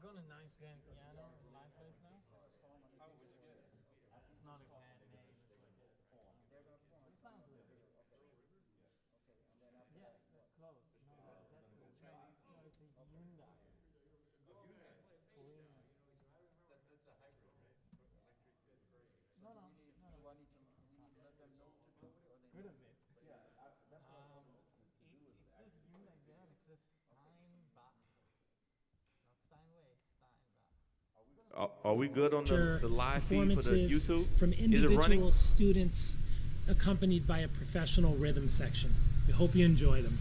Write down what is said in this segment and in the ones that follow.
got a nice grand piano in my place now. It's not a grand name. It's like it sounds good. Yeah, that's close. No, that's no, it's a Hyundai. Korean. No, no, no, no. Good of it. It's this Hyundai there. It's this Steinbach, not Steinway, Steinbach. Are we good on the live feed for the performances YouTube? from Is it running? individual students accompanied by a professional rhythm section. We hope you enjoy them.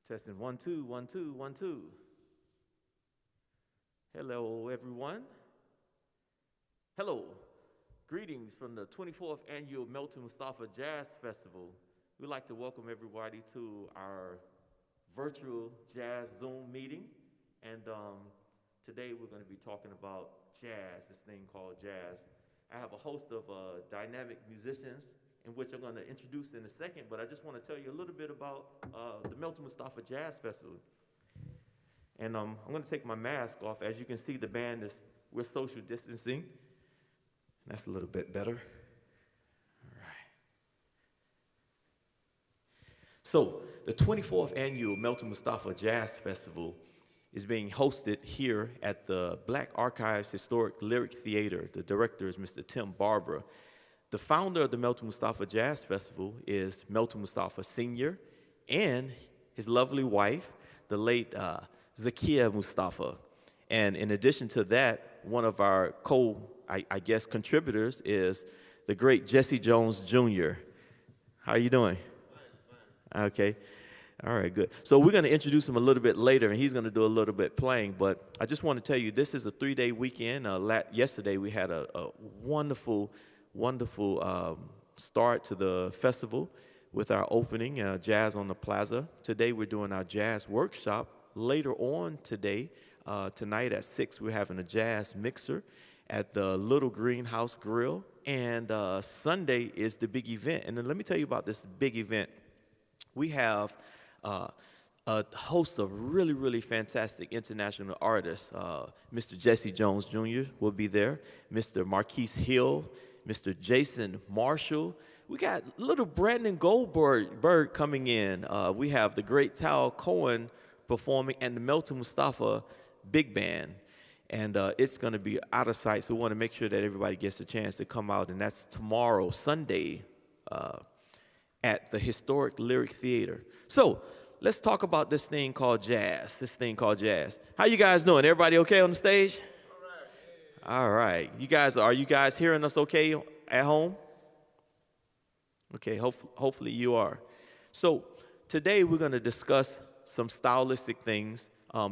Testing 1 2 1 2 1 2. Hello, everyone. Hello. Greetings from the 24th annual Melton Mustafa Jazz Festival. We'd like to welcome everybody to our virtual jazz Zoom meeting. And today we're going to be talking about jazz, this thing called jazz. I have a host of dynamic musicians in which I'm going to introduce in a second, but I just want to tell you a little bit about the Melton Mustafa Jazz Festival. And I'm going to take my mask off. As you can see, the band we're social distancing. That's a little bit better. All right. So the 24th annual Melton Mustafa Jazz Festival is being hosted here at the Black Archives Historic Lyric Theater. The director is Mr. Tim Barber. The founder of the Melton Mustafa Jazz Festival is Melton Mustafa Sr. and his lovely wife, the late Zakia Mustafa. And in addition to that, one of our contributors is the great Jesse Jones Jr. How are you doing? Fine. Okay. All right, good. So we're going to introduce him a little bit later, and he's going to do a little bit playing. But I just want to tell you, this is a 3-day weekend. Yesterday we had a wonderful start to the festival with our opening, Jazz on the Plaza. Today we're doing our jazz workshop. Later on today, tonight at 6, we're having a jazz mixer at the Little Greenhouse Grill. And Sunday is the big event. And then let me tell you about this big event. We have a host of really, really fantastic international artists. Mr. Jesse Jones Jr. will be there, Mr. Marquise Hill, Mr. Jason Marshall. We got little Brandon Goldberg coming in. We have the great Tal Cohen performing and the Melton Mustafa Big Band. And it's going to be out of sight, so we want to make sure that everybody gets a chance to come out. And that's tomorrow, Sunday, at the Historic Lyric Theater. So let's talk about this thing called jazz. How you guys doing? Everybody okay on the stage? All right. Are you guys hearing us okay at home? Okay, hopefully you are. So today we're going to discuss some stylistic things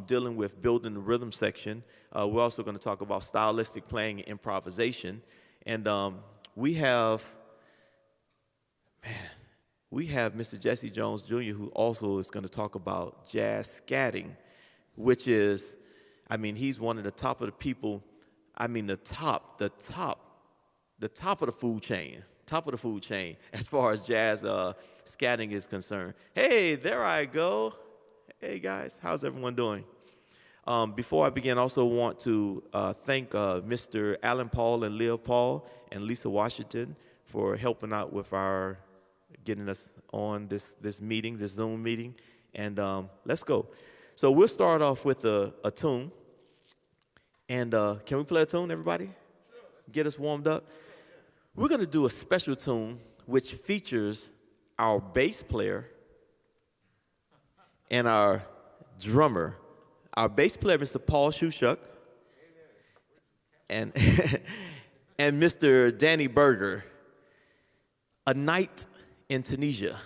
dealing with building the rhythm section. We're also going to talk about stylistic playing and improvisation. And we have Mr. Jesse Jones Jr., who also is going to talk about jazz scatting, which is, he's one of the top of the people. The top of the food chain, as far as jazz scatting is concerned. Hey, there I go. Hey guys, how's everyone doing? Before I begin, I also want to thank Mr. Alan Paul and Leah Paul and Lisa Washington for helping out with getting us on this meeting, this Zoom meeting, and let's go. So we'll start off with a tune, and can we play a tune, everybody? Get us warmed up. We're going to do a special tune which features our bass player and our drummer. Our bass player, Mr. Paul Shushuk, and and Mr. Danny Berger. A Night in Tunisia.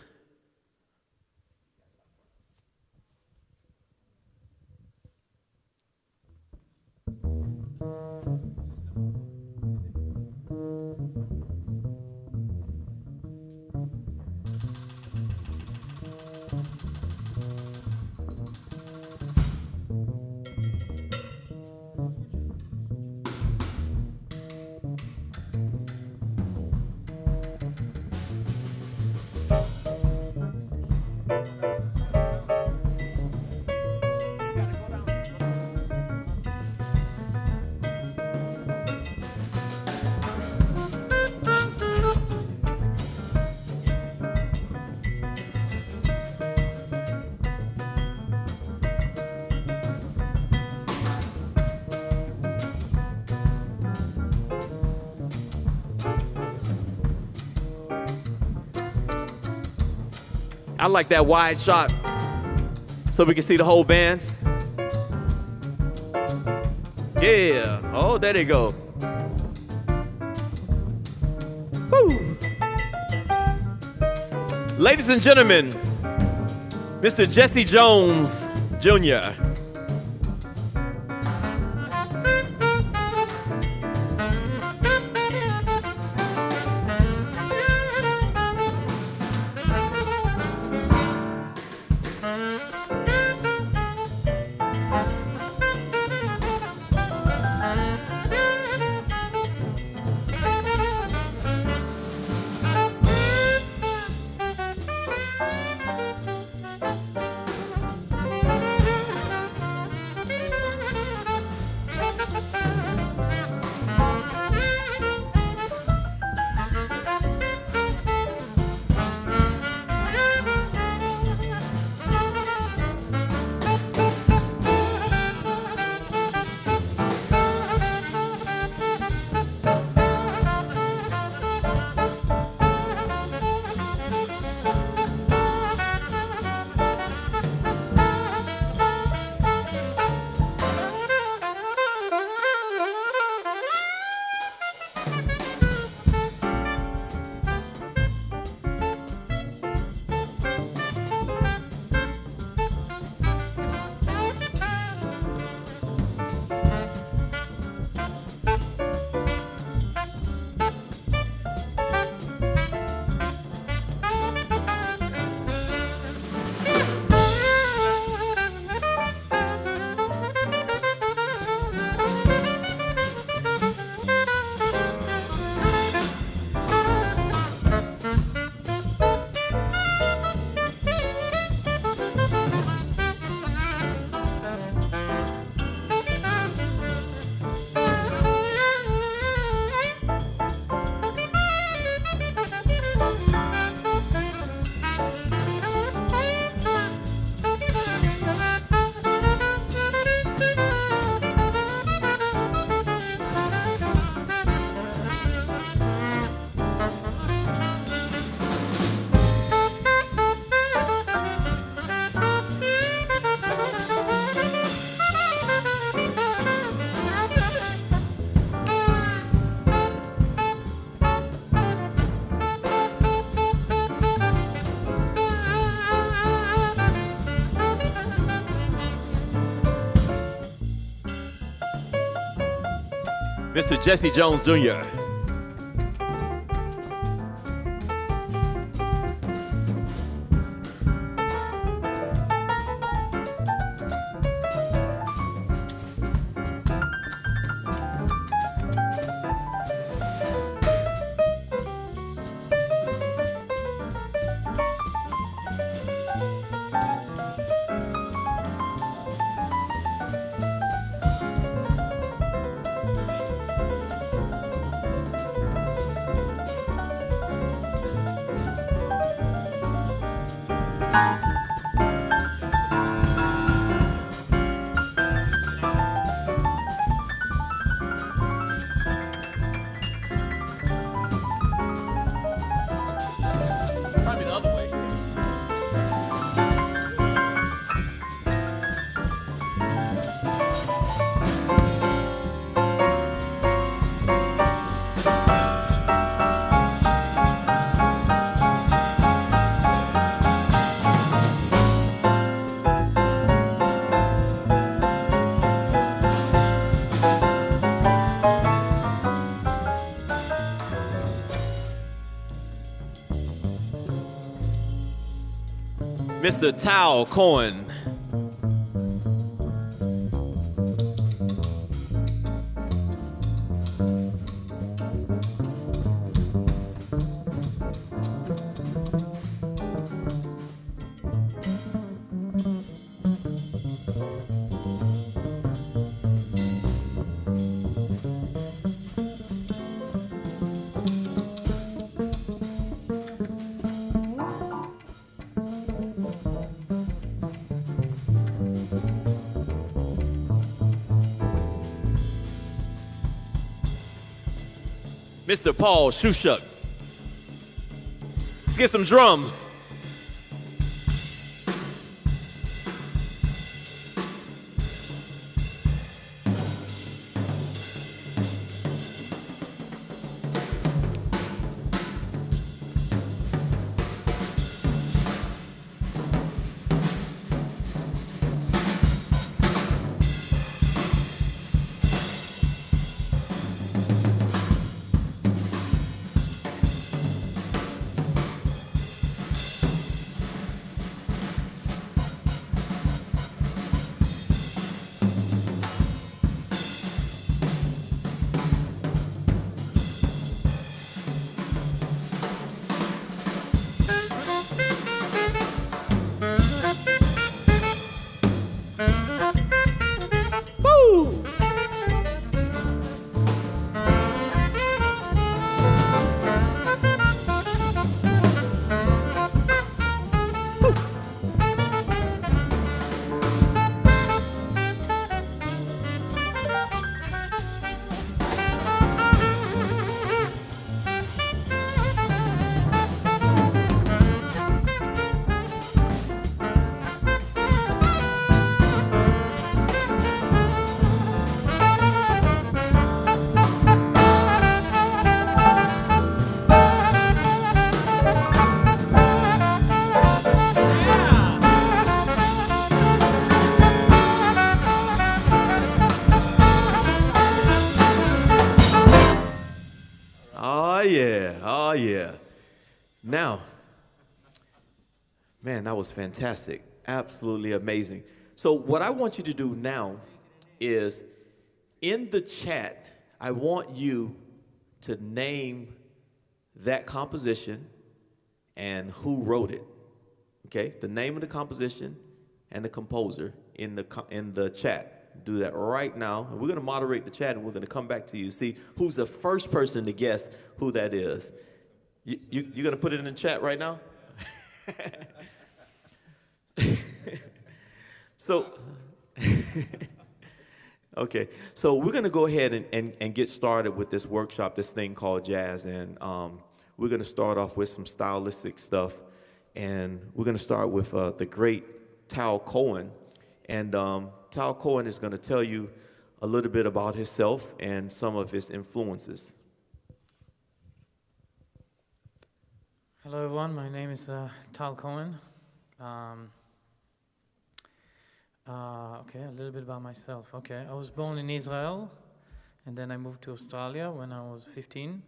I like that wide shot so we can see the whole band. Yeah. Oh, there they go. Woo. Ladies and gentlemen, Mr. Jesse Jones Jr. Mr. Jesse Jones Jr. Probably the other way. Mr. Tao Cohen. Mr. Paul Shushuk. Let's get some drums. yeah. Oh, yeah. Now, man, that was fantastic. Absolutely amazing. So what I want you to do now is in the chat, I want you to name that composition and who wrote it. Okay? The name of the composition and the composer in the chat. Do that right now. And we're going to moderate the chat, and we're going to come back to you, see who's the first person to guess who that is. You're going to put it in the chat right now? So, okay. So we're going to go ahead and get started with this workshop, this thing called jazz. And we're going to start off with some stylistic stuff. And we're going to start with the great Tal Cohen. And Tal Cohen is going to tell you a little bit about himself and some of his influences. Hello everyone, my name is Tal Cohen. Okay, a little bit about myself. Okay, I was born in Israel, and then I moved to Australia when I was 15.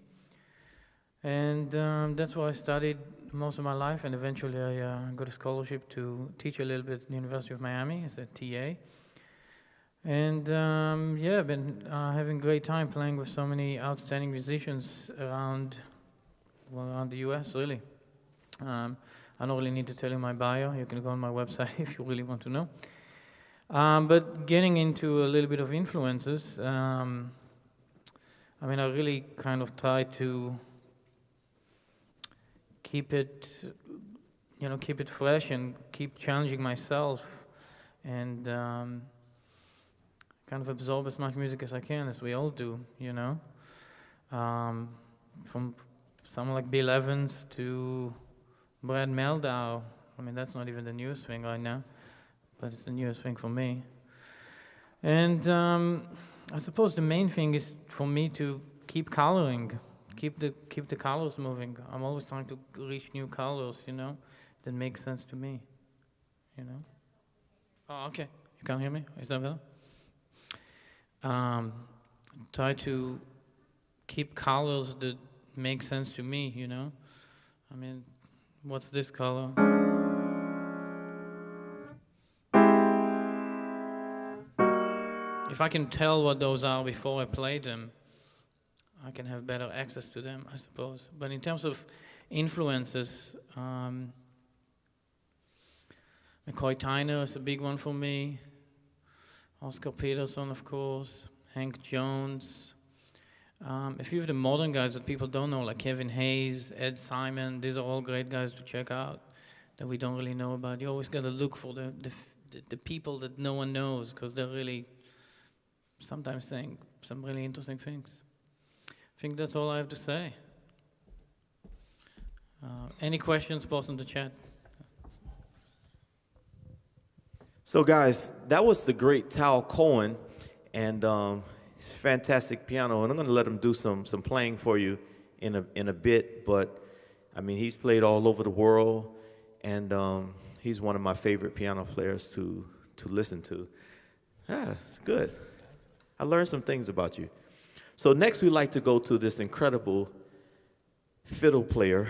And that's where I studied most of my life, and eventually I got a scholarship to teach a little bit at the University of Miami as a TA. And yeah, I've been having a great time playing with so many outstanding musicians around the US, really. I don't really need to tell you my bio. You can go on my website if you really want to know. But getting into a little bit of influences, I mean, I really kind of try to keep it fresh and keep challenging myself and kind of absorb as much music as I can, as we all do, you know. From someone like Bill Evans to Brad Meldau. I mean, that's not even the newest thing right now, but it's the newest thing for me. And I suppose the main thing is for me to keep coloring, keep the colors moving. I'm always trying to reach new colors, you know, that make sense to me, you know. Oh, okay. You can't hear me? Is that better? Try to keep colors that make sense to me, you know. I mean, what's this color? If I can tell what those are before I play them, I can have better access to them, I suppose. But in terms of influences, McCoy Tyner is a big one for me. Oscar Peterson, of course. Hank Jones. A few of the modern guys that people don't know, like Kevin Hayes, Ed Simon, these are all great guys to check out that we don't really know about. You always got to look for the people that no one knows, because they're really sometimes saying some really interesting things. I think that's all I have to say. Any questions, post in the chat. So guys, that was the great Tal Cohen, and fantastic piano, and I'm going to let him do some playing for you in a bit. But I mean, he's played all over the world, and he's one of my favorite piano players to listen to. Ah, good. I learned some things about you. So next, we'd like to go to this incredible bass player,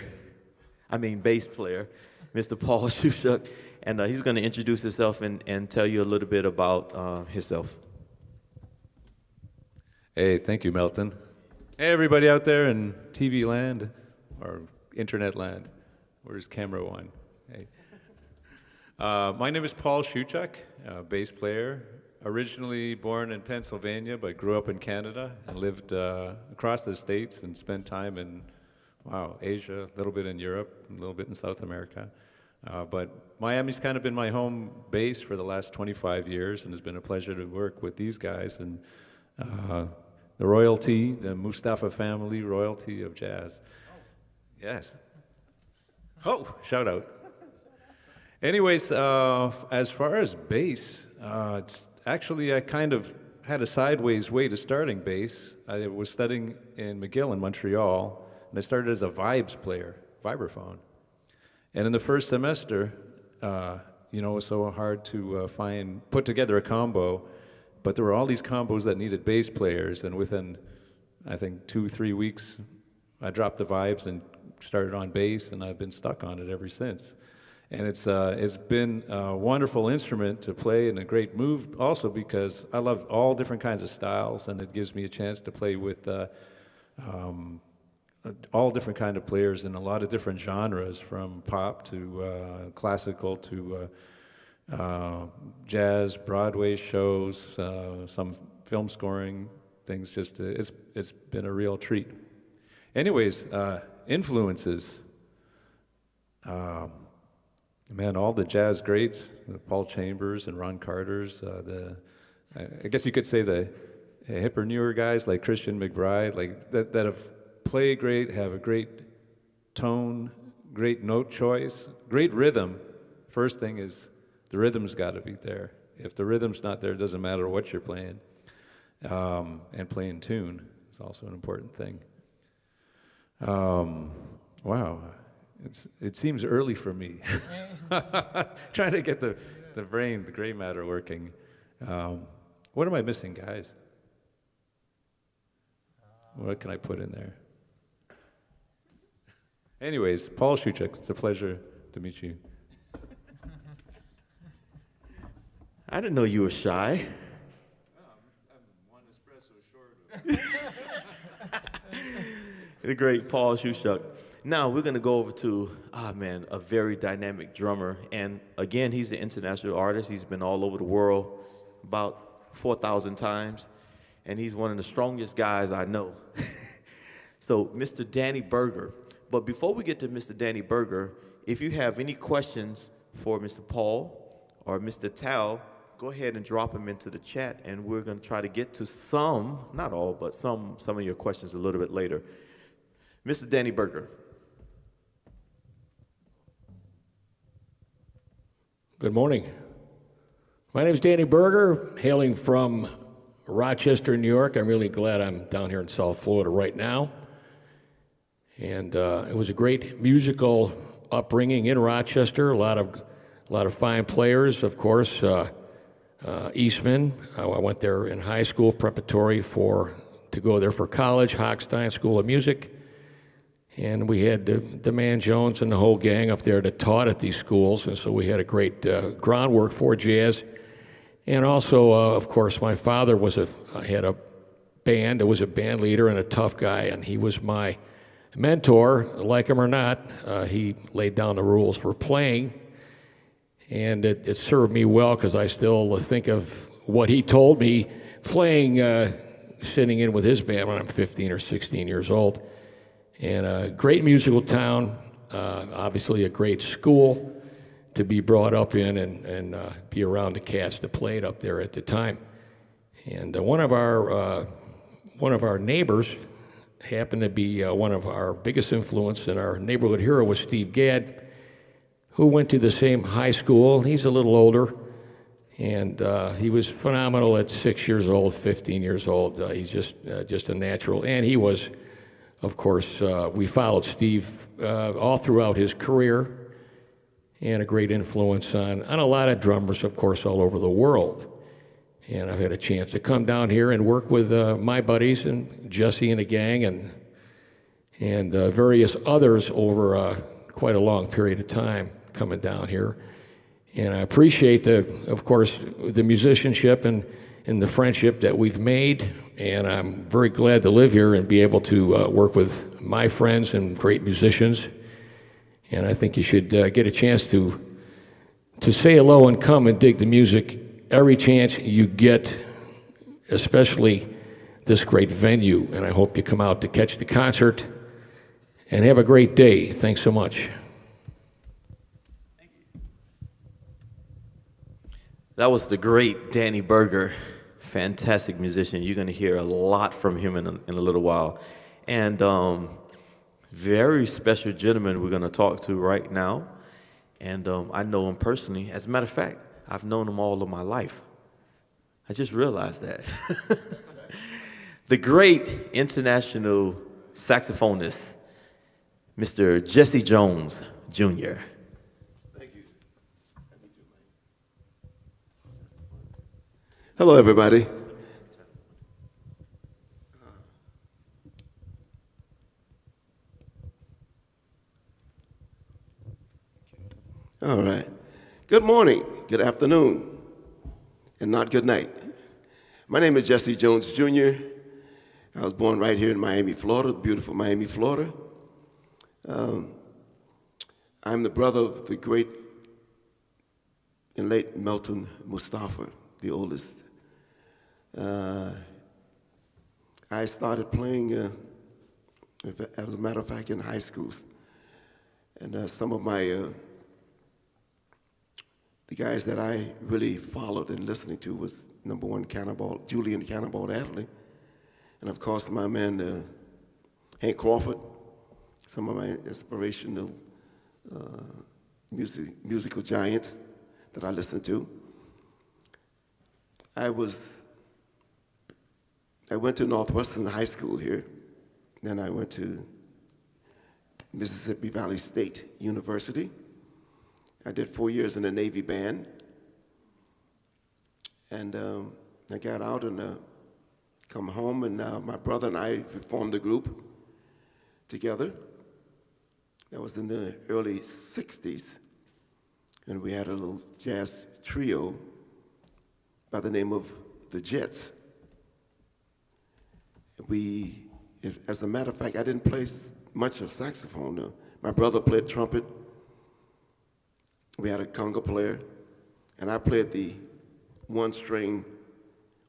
Mr. Paul Shushuk, and he's going to introduce himself and tell you a little bit about himself. Hey, thank you, Melton. Hey, everybody out there in TV land or internet land. Where's camera one? Hey. My name is Paul Shuchuk, bass player. Originally born in Pennsylvania, but grew up in Canada and lived across the States and spent time in, Asia, a little bit in Europe, a little bit in South America. But Miami's kind of been my home base for the last 25 years, and it's been a pleasure to work with these guys and the royalty, the Mustafa family royalty of jazz. Yes. Oh, shout out. Anyways, as far as bass, actually I kind of had a sideways way to starting bass. I was studying in McGill in Montreal, and I started as a vibes player, vibraphone. And in the first semester, it was so hard to put together a combo, but there were all these combos that needed bass players, and within, I think, 2-3 weeks, I dropped the vibes and started on bass, and I've been stuck on it ever since. And it's been a wonderful instrument to play and a great move also because I love all different kinds of styles, and it gives me a chance to play with all different kind of players in a lot of different genres, from pop to classical to jazz, Broadway shows, some film scoring things. Just it's been a real treat. Anyways, influences. Man, all the jazz greats, Paul Chambers and Ron Carter's. I guess you could say the hipper, newer guys like Christian McBride, like that have played great, have a great tone, great note choice, great rhythm. First thing is the rhythm's got to be there. If the rhythm's not there, it doesn't matter what you're playing. And playing tune is also an important thing. Wow. It seems early for me. Trying to get the brain, the gray matter working. What am I missing, guys? What can I put in there? Anyways, Paul Shuchak, it's a pleasure to meet you. I didn't know you were shy. I'm one espresso short. The great Paul Shuchak. Now we're going to go over to, a very dynamic drummer. And again, he's an international artist. He's been all over the world about 4,000 times. And he's one of the strongest guys I know. So, Mr. Danny Berger. But before we get to Mr. Danny Berger, if you have any questions for Mr. Paul or Mr. Tal, go ahead and drop them into the chat. And we're going to try to get to some, not all, but some of your questions a little bit later. Mr. Danny Berger. Good morning. My name is Danny Berger, hailing from Rochester, New York. I'm really glad I'm down here in South Florida right now. And it was a great musical upbringing in Rochester. A lot of fine players, of course. Eastman. I went there in high school, preparatory to go there for college. Hochstein School of Music. And we had DeMan Jones and the whole gang up there that taught at these schools, and so we had a great groundwork for jazz. And also, of course, my father had a band. It was a band leader and a tough guy, and he was my mentor, like him or not. He laid down the rules for playing, and it served me well because I still think of what he told me playing, sitting in with his band when I'm 15 or 16 years old. And a great musical town, obviously a great school to be brought up in and be around the cats that played up there at the time. And one of our neighbors happened to be one of our biggest influence, and our neighborhood hero was Steve Gadd, who went to the same high school. He's a little older, and he was phenomenal at 6 years old, 15 years old. He's just a natural, and he was. Of course, we followed Steve all throughout his career, and a great influence on a lot of drummers, of course, all over the world. And I've had a chance to come down here and work with my buddies and Jesse and the gang and various others over quite a long period of time coming down here. And I appreciate, of course, the musicianship and the friendship that we've made. And I'm very glad to live here and be able to work with my friends and great musicians. And I think you should get a chance to say hello and come and dig the music every chance you get, especially this great venue. And I hope you come out to catch the concert and have a great day. Thanks so much. That was the great Danny Berger. Fantastic musician. You're going to hear a lot from him in a little while. And very special gentleman we're going to talk to right now. And I know him personally. As a matter of fact, I've known him all of my life. I just realized that. The great international saxophonist, Mr. Jesse Jones, Jr. Hello, everybody. All right. Good morning, good afternoon, and not good night. My name is Jesse Jones Jr. I was born right here in Miami, Florida, beautiful Miami, Florida. I'm the brother of the great and late Melton Mustafa, the oldest. I started playing, as a matter of fact, in high schools. And some of the guys that I really followed and listening to was number one Julian Cannonball Adderley. And of course, my man, Hank Crawford, some of my inspirational musical giants that I listened to. I went to Northwestern High School here, then I went to Mississippi Valley State University. I did 4 years in the Navy band, and I got out and come home, and my brother and I formed a group together. That was in the early 60s, and we had a little jazz trio by the name of the Jets. As a matter of fact, I didn't play much of saxophone. No. My brother played trumpet. We had a conga player, and I played the one-string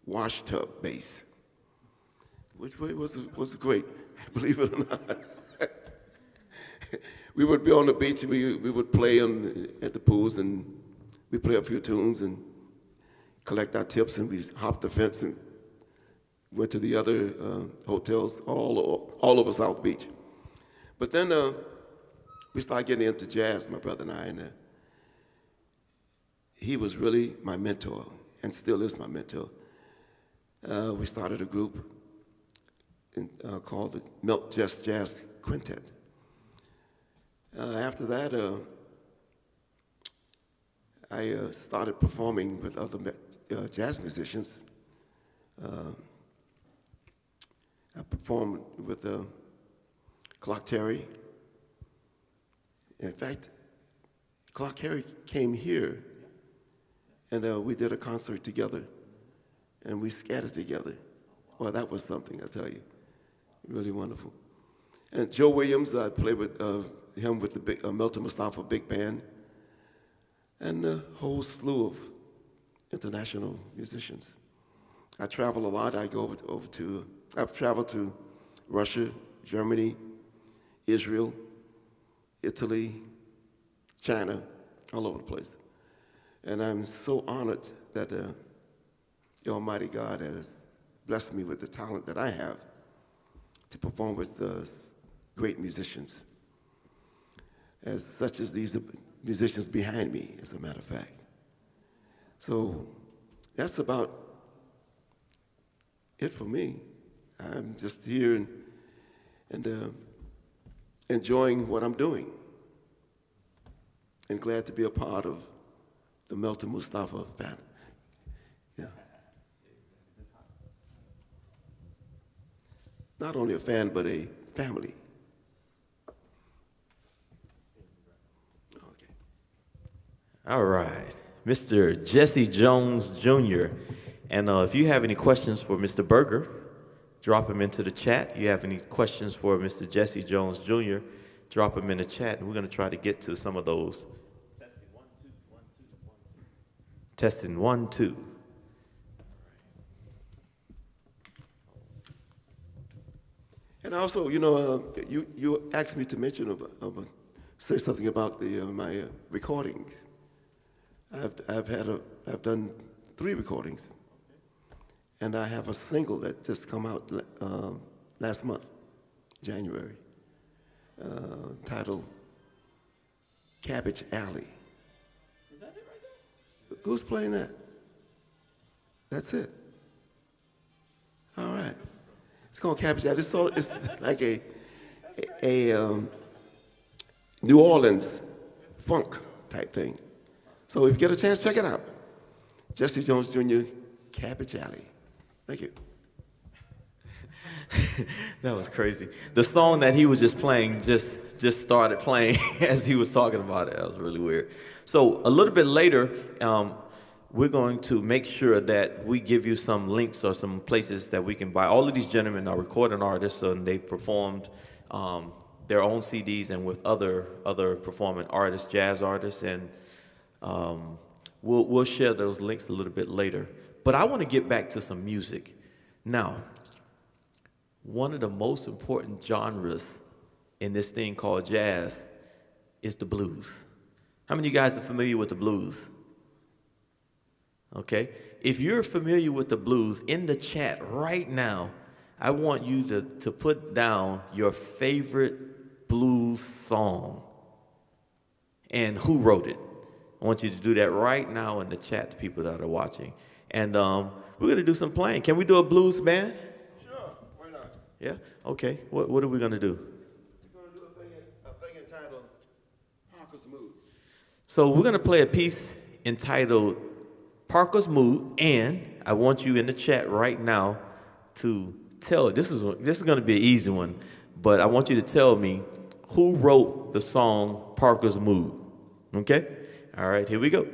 washtub bass, which was great, believe it or not. We would be on the beach, and we would play at the pools, and we play a few tunes and collect our tips, and we hopped the fence and went to the other hotels all over South Beach. But then we started getting into jazz, my brother and I, and he was really my mentor and still is my mentor. We started a group called the Melt Just Jazz Quintet. After that, I started performing with other jazz musicians. I performed with Clark Terry. In fact, Clark Terry came here, and we did a concert together, and we scattered together. Well, that was something, I tell you, really wonderful. And Joe Williams, I played with him with the Melton Mustafa Big Band, and a whole slew of international musicians. I travel a lot. I go over to, I've traveled to Russia, Germany, Israel, Italy, China, all over the place. And I'm so honored that the Almighty God has blessed me with the talent that I have to perform with great musicians, as such as these musicians behind me, as a matter of fact. So that's about it for me. I'm just here and enjoying what I'm doing, and glad to be a part of the Melton Mustafa family. Yeah. Not only a fan, but a family. Okay. All right, Mr. Jesse Jones Jr. And if you have any questions for Mr. Berger, drop them into the chat. You have any questions for Mr. Jesse Jones Jr., drop them in the chat, and we're going to try to get to some of those. Testing 1, 2. And also, you asked me to mention say something about my recordings. I've done 3 recordings, and I have a single that just come out last month, January, titled "Cabbage Alley." Is that it right there? Who's playing that? That's it. All right. It's called Cabbage Alley. It's like a New Orleans funk type thing. So if you get a chance, check it out. Jesse Jones Jr., Cabbage Alley. Thank you. That was crazy. The song that he was just playing just started playing as he was talking about it. That was really weird. So a little bit later, we're going to make sure that we give you some links or some places that we can buy. All of these gentlemen are recording artists, and they performed their own CDs and with other performing artists, jazz artists, and we'll share those links a little bit later. But I want to get back to some music. Now, one of the most important genres in this thing called jazz is the blues. How many of you guys are familiar with the blues? Okay. If you're familiar with the blues, in the chat right now, I want you to put down your favorite blues song and who wrote it. I want you to do that right now in the chat to people that are watching. And we're going to do some playing. Can we do a blues band? Sure, why not? Yeah? Okay. What are we going to do? We're going to do a thing entitled Parker's Mood. So we're going to play a piece entitled Parker's Mood, and I want you in the chat right now to tell it. This is going to be an easy one, but I want you to tell me who wrote the song Parker's Mood. Okay? All right, here we go.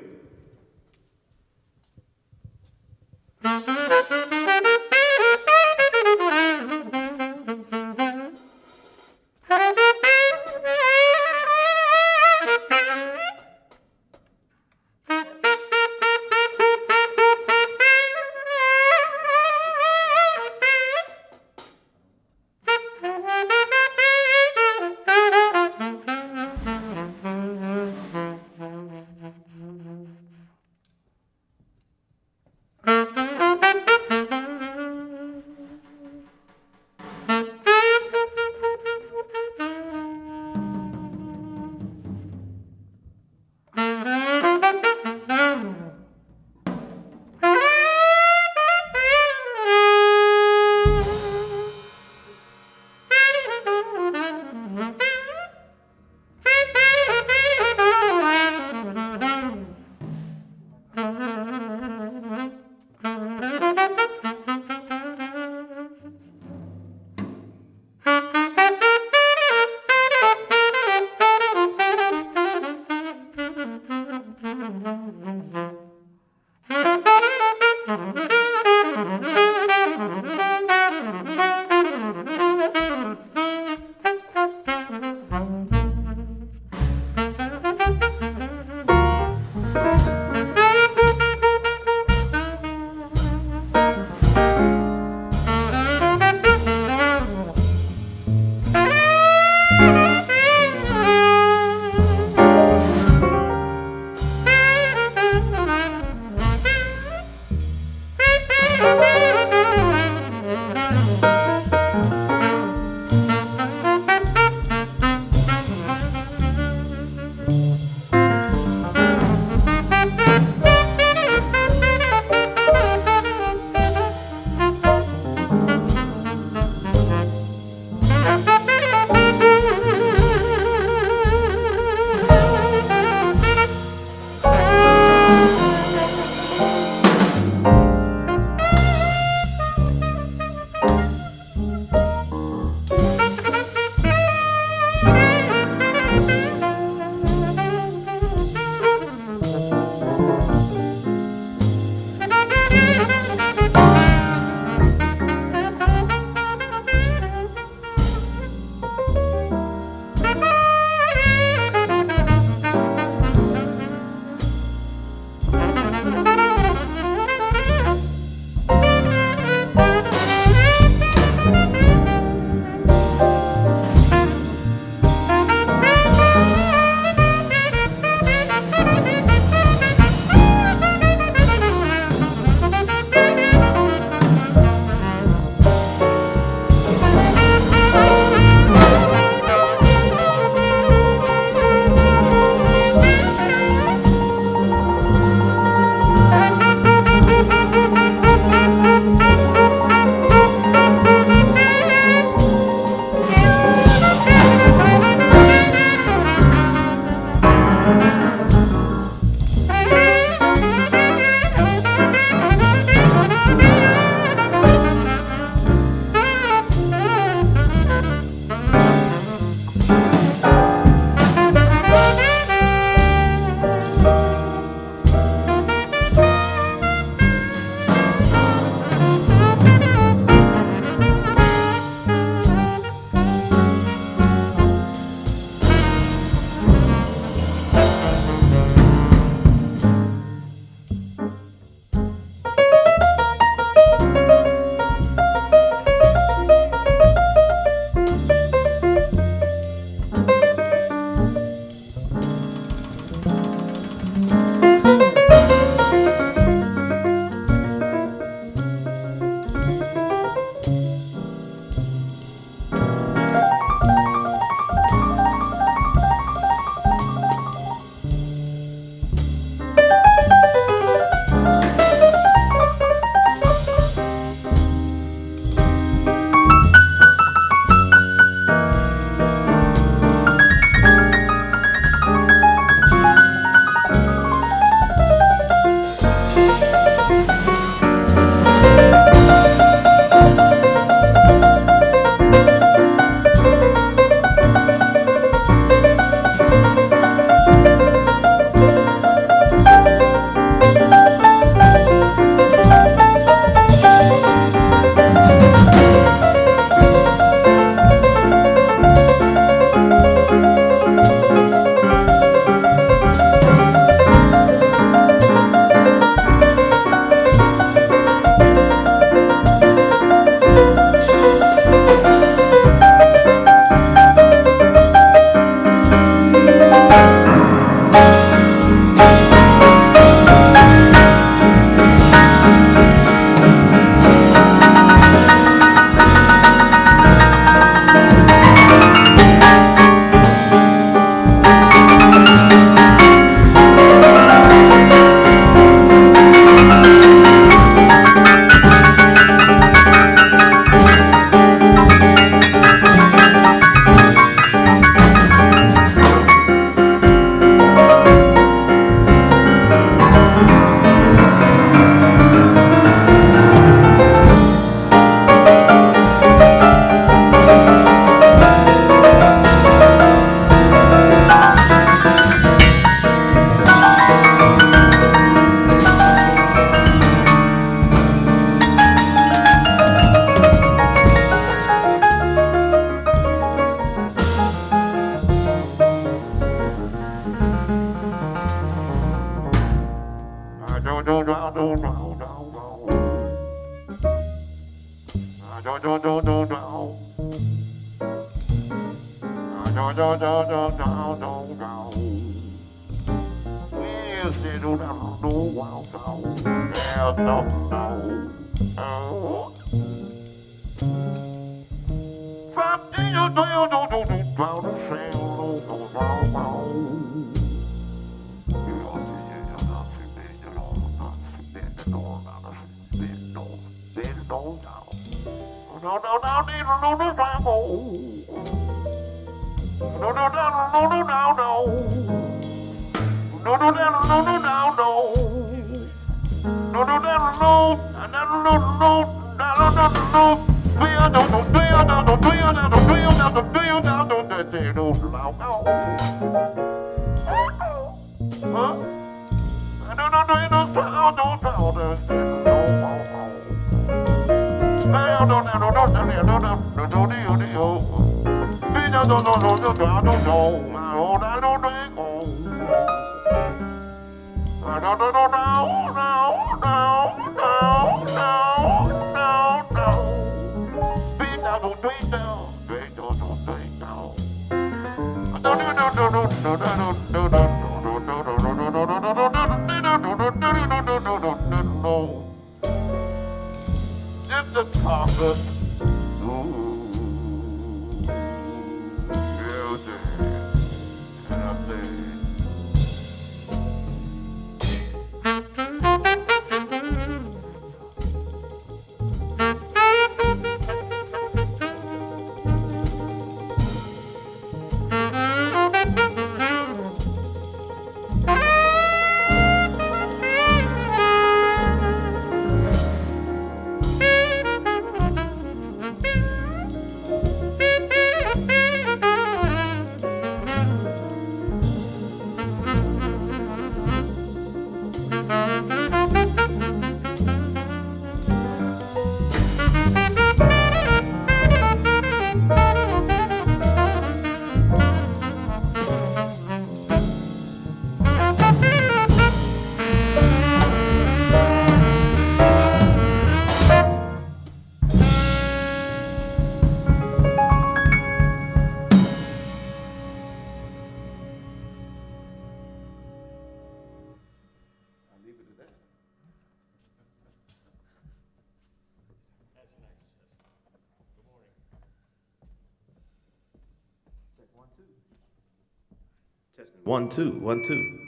Testing. 1, 2, 1, 2.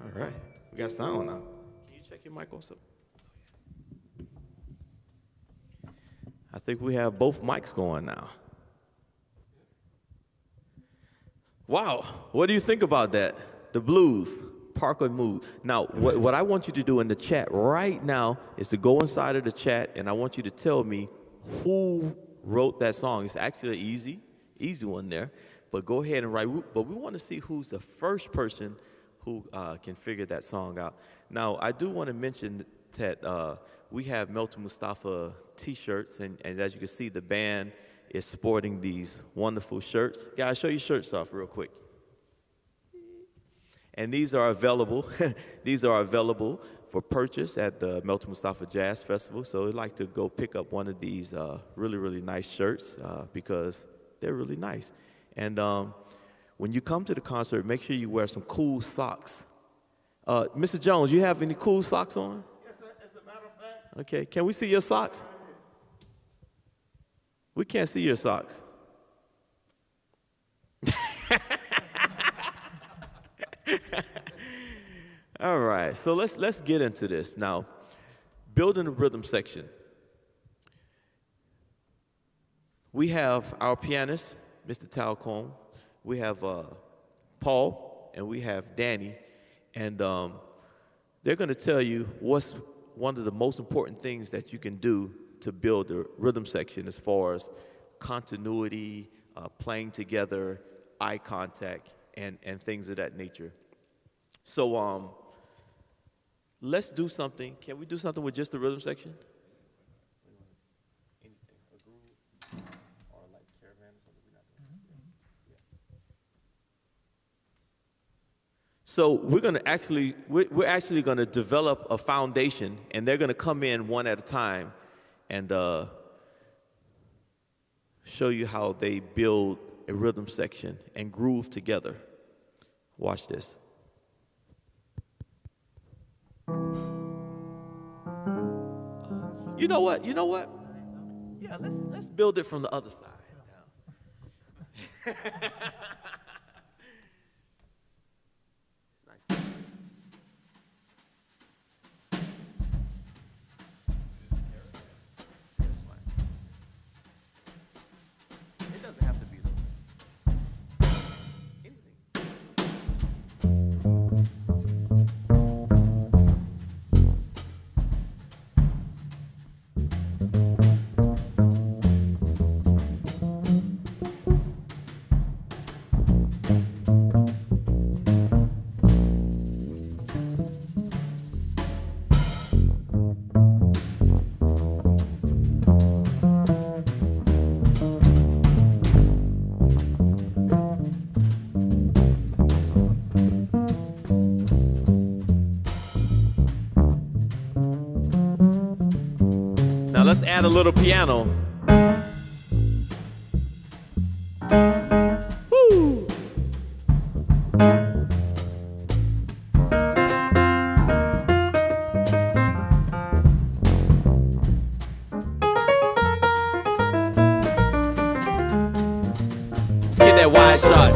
All right. We got sound now. Can you check your mic also? I think we have both mics going now. Wow. What do you think about that? The blues, Parkway Mood. Now, what I want you to do in the chat right now is to go inside of the chat, and I want you to tell me who wrote that song. It's actually an easy one there. But go ahead and write. But we want to see who's the first person who can figure that song out. Now, I do want to mention that we have Melton Mustafa T-shirts, and as you can see, the band is sporting these wonderful shirts. Guys, show your shirts off real quick. And these are available. These are available for purchase at the Melton Mustafa Jazz Festival. So I'd like to go pick up one of these really, really nice shirts because they're really nice. And when you come to the concert, make sure you wear some cool socks. Mr. Jones, you have any cool socks on? Yes, as a matter of fact. Okay, can we see your socks? We can't see your socks. All right, so let's get into this now. Building the rhythm section. We have our pianist, Mr. Talcone. We have Paul, and we have Danny, and they're going to tell you what's one of the most important things that you can do to build the rhythm section as far as continuity, playing together, eye contact, and things of that nature. So let's do something. Can we do something with just the rhythm section? So we're actually going to develop a foundation, and they're going to come in one at a time, and show you how they build a rhythm section and groove together. Watch this. You know what? You know what? Yeah, let's build it from the other side. It doesn't have to be anything. Now let's add a little piano. Woo! Let's get that wide shot.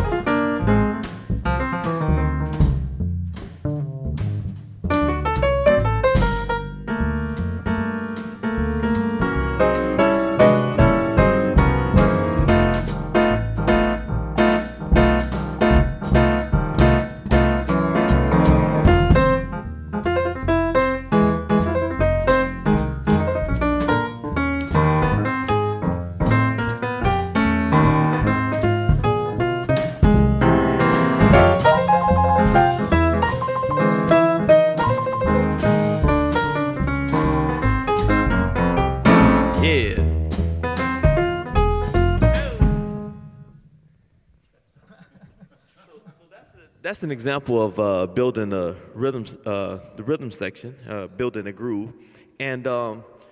Yeah. That's an example of building the rhythm section, building a groove. And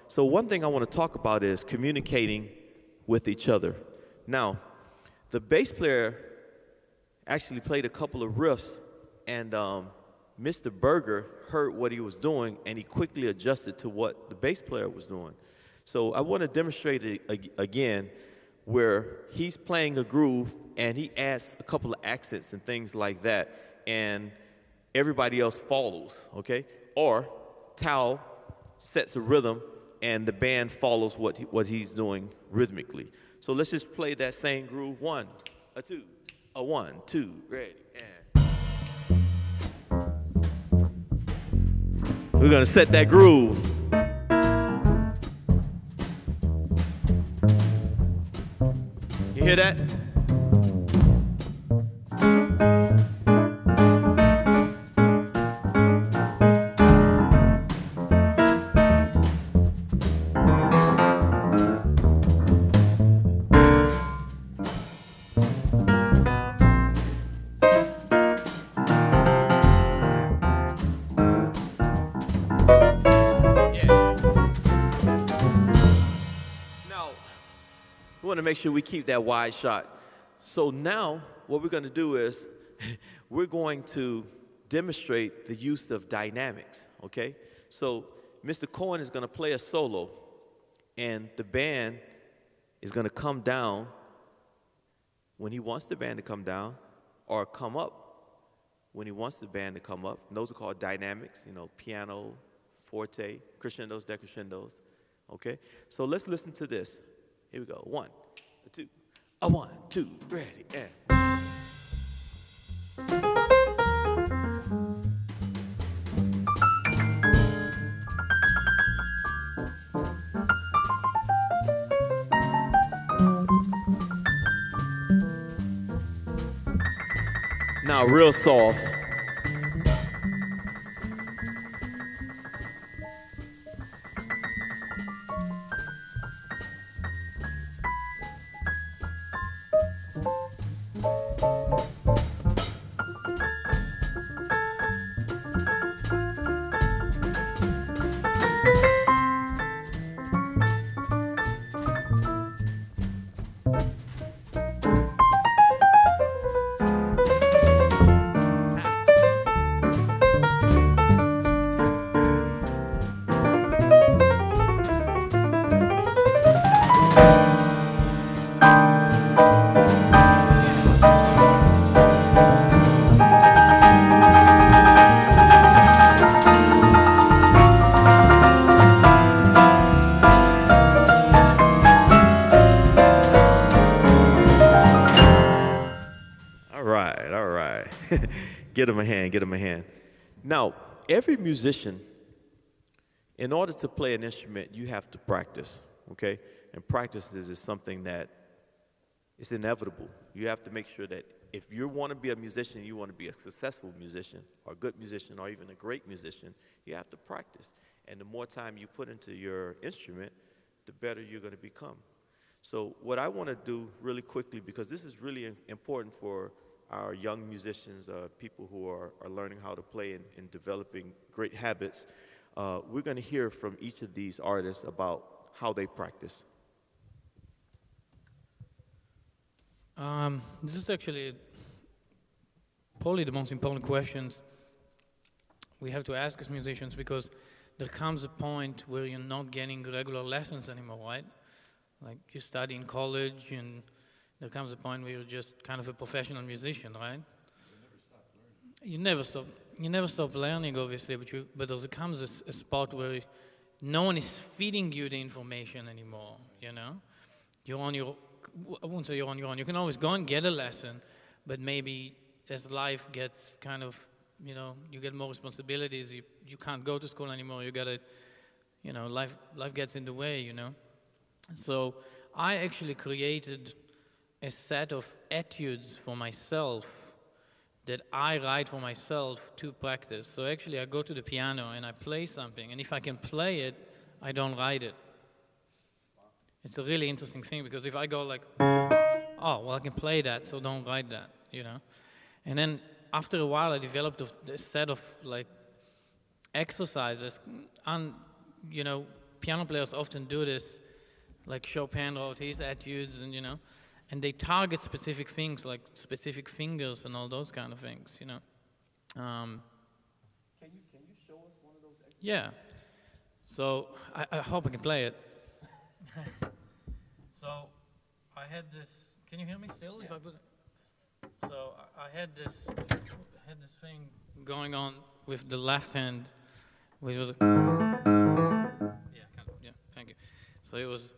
so one thing I want to talk about is communicating with each other. Now, the bass player actually played a couple of riffs, and Mr. Berger heard what he was doing, and he quickly adjusted to what the bass player was doing. So I want to demonstrate it again, where he's playing a groove and he adds a couple of accents and things like that, and everybody else follows, okay? Or Tao sets a rhythm and the band follows what he's doing rhythmically. So let's just play that same groove. 1, a 2, a 1, 2, ready, and we're gonna set that groove. You hear that? We want to make sure we keep that wide shot. So now what we're going to do is we're going to demonstrate the use of dynamics, okay? So Mr. Cohen is going to play a solo, and the band is going to come down when he wants the band to come down, or come up when he wants the band to come up. And those are called dynamics, you know, piano, forte, crescendos, decrescendos, okay? So let's listen to this. Here we go. 1, 2, a 1, 2, ready, and. Now, real soft. All right, all right. Get him a hand, get him a hand. Now, every musician, in order to play an instrument, you have to practice, okay? And practice is something that is inevitable. You have to make sure that if you want to be a musician, you want to be a successful musician, or a good musician, or even a great musician, you have to practice. And the more time you put into your instrument, the better you're going to become. So what I want to do really quickly, because this is really important for our young musicians, people who are learning how to play and developing great habits, we're going to hear from each of these artists about how they practice. This is actually probably the most important questions we have to ask as musicians, because there comes a point where you're not getting regular lessons anymore, right? Like you study in college, and there comes a point where you're just kind of a professional musician, right? You never stop learning, obviously, but there comes a spot where no one is feeding you the information anymore, you know? You're on your, I won't say you're on your own. You can always go and get a lesson, but maybe as life gets kind of, you know, you get more responsibilities, you can't go to school anymore, you gotta, you know, life gets in the way, you know? So I actually created a set of etudes for myself that I write for myself to practice. So actually I go to the piano and I play something, and if I can play it, I don't write it. It's a really interesting thing, because if I go like, oh, well, I can play that, so don't write that, you know? And then after a while I developed a set of like exercises, and you know, piano players often do this, like Chopin wrote his etudes, and you know, and they target specific things, like specific fingers and all those kind of things, you know. Can you show us one of those exercises? Yeah. So I hope I can play it. So I had this. Can you hear me still? Yeah. If I put it. So I had this thing going on with the left hand, which was. Yeah, kind of. Yeah. Thank you. So it was.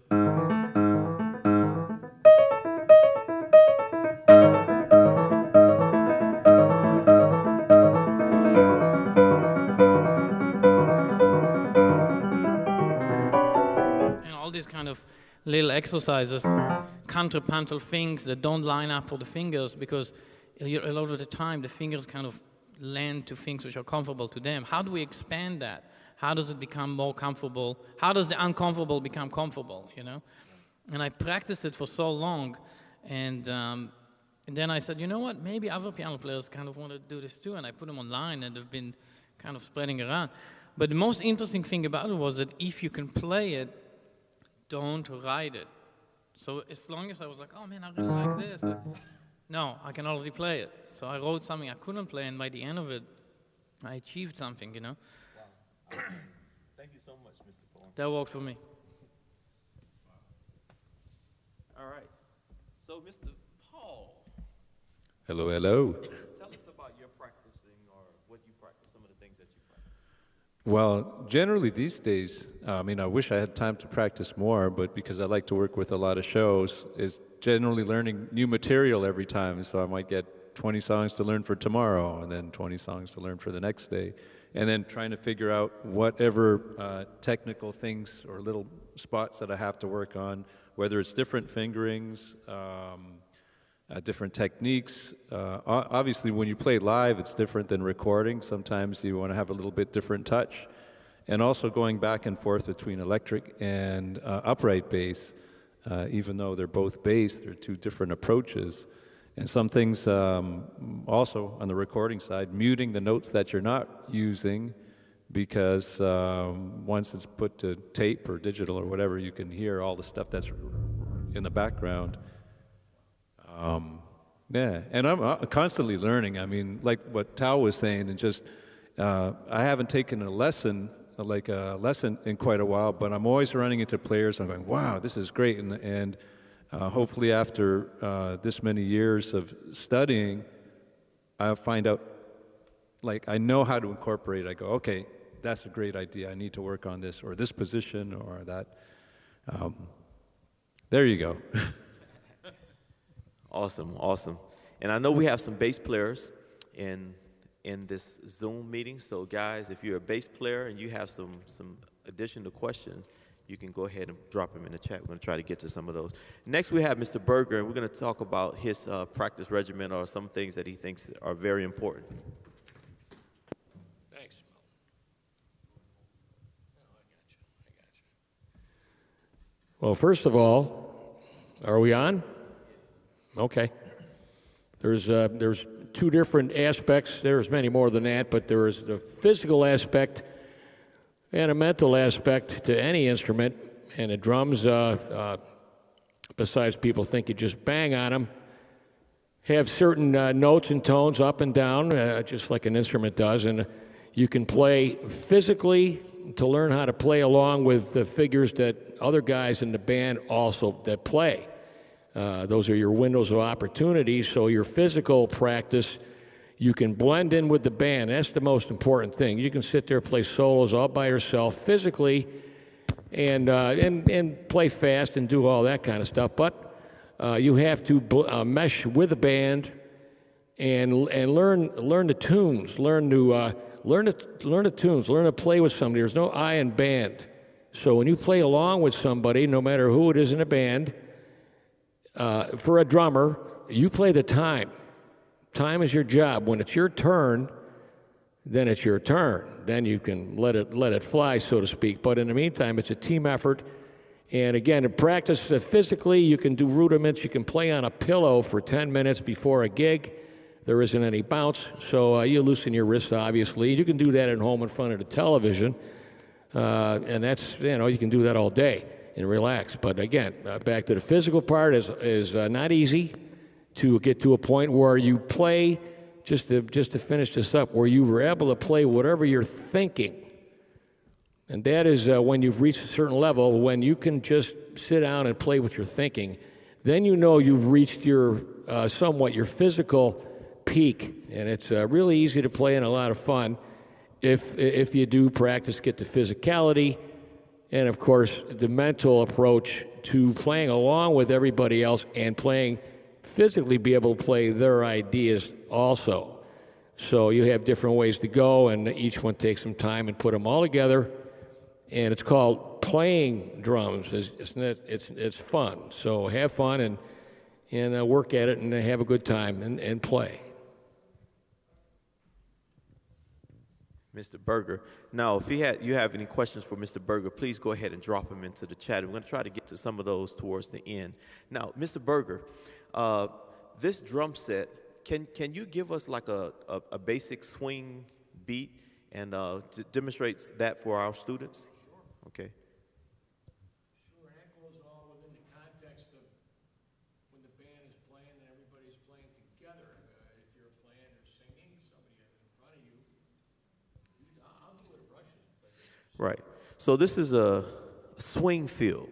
These kind of little exercises, contrapuntal things that don't line up for the fingers, because a lot of the time the fingers kind of land to things which are comfortable to them. How do we expand that? How does it become more comfortable? How does the uncomfortable become comfortable, you know? And I practiced it for so long, and then I said, you know what, maybe other piano players kind of want to do this too, and I put them online, and they've been kind of spreading around. But the most interesting thing about it was that if you can play it, don't write it. So as long as I was like, oh man, I really like this. No, I can already play it. So I wrote something I couldn't play, and by the end of it, I achieved something, you know? Wow. Thank you so much, Mr. Paul. That worked for me. All right. So, Mr. Paul. Hello, hello. Tell us about your practicing, or what you practice, some of the things that you practice. Well, generally these days, I wish I had time to practice more, but because I like to work with a lot of shows, is generally learning new material every time. So I might get 20 songs to learn for tomorrow, and then 20 songs to learn for the next day, and then trying to figure out whatever technical things or little spots that I have to work on, whether it's different fingerings, different techniques. Obviously, when you play live, it's different than recording. Sometimes you want to have a little bit different touch. And also going back and forth between electric and upright bass, even though they're both bass, they're two different approaches. And some things also on the recording side, muting the notes that you're not using, because once it's put to tape or digital or whatever, you can hear all the stuff that's in the background. Yeah, and I'm constantly learning. I mean, like what Tao was saying, and just I haven't taken a lesson in quite a while, but I'm always running into players. I'm going, wow, this is great, and hopefully after this many years of studying, I'll find out, like I know how to incorporate. I go, okay, that's a great idea. I need to work on this or this position or that. There you go. Awesome, awesome. And I know we have some bass players in this Zoom meeting. So guys, if you're a bass player and you have some additional questions, you can go ahead and drop them in the chat. We're going to try to get to some of those. Next, we have Mr. Berger, and we're going to talk about his practice regimen or some things that he thinks are very important. Thanks. Well, first of all, are we on? Okay. There's two different aspects. There's many more than that, but there is the physical aspect and a mental aspect to any instrument. And the drums, besides people think you just bang on them, have certain notes and tones up and down, just like an instrument does. And you can play physically to learn how to play along with the figures that other guys in the band also that play. Those are your windows of opportunity. So your physical practice, you can blend in with the band. That's the most important thing. You can sit there play solos all by yourself physically and play fast and do all that kind of stuff. But you have to mesh with the band and learn the tunes. Learn the tunes. Learn to play with somebody. There's no I in band. So when you play along with somebody, no matter who it is in a band, for a drummer, you play the time. Time is your job. When it's your turn, then it's your turn. Then you can let it fly, so to speak. But in the meantime, it's a team effort. And again, in practice physically, you can do rudiments. You can play on a pillow for 10 minutes before a gig. There isn't any bounce, so you loosen your wrists, obviously. You can do that at home in front of the television. And that's, you can do that all day and relax. But again, back to the physical part is not easy to get to a point where you play, just to finish this up, where you were able to play whatever you're thinking. And that is when you've reached a certain level, when you can just sit down and play what you're thinking, then you know you've reached your somewhat your physical peak. And it's really easy to play and a lot of fun if you do practice, get the physicality, and of course the mental approach to playing along with everybody else and playing physically, be able to play their ideas also. So you have different ways to go, and each one takes some time and put them all together, and it's called playing drums. It's fun. So have fun and work at it and have a good time and play. Mr. Berger. Now, if you have any questions for Mr. Berger, please go ahead and drop them into the chat. We're going to try to get to some of those towards the end. Now, Mr. Berger, this drum set, can you give us like a basic swing beat and demonstrates that for our students? Okay. Sure, that goes all within the context of when the band is playing and everybody's playing together. If you're playing or singing, somebody in front of you, I'll do it Russian. Right. So this is a swing field.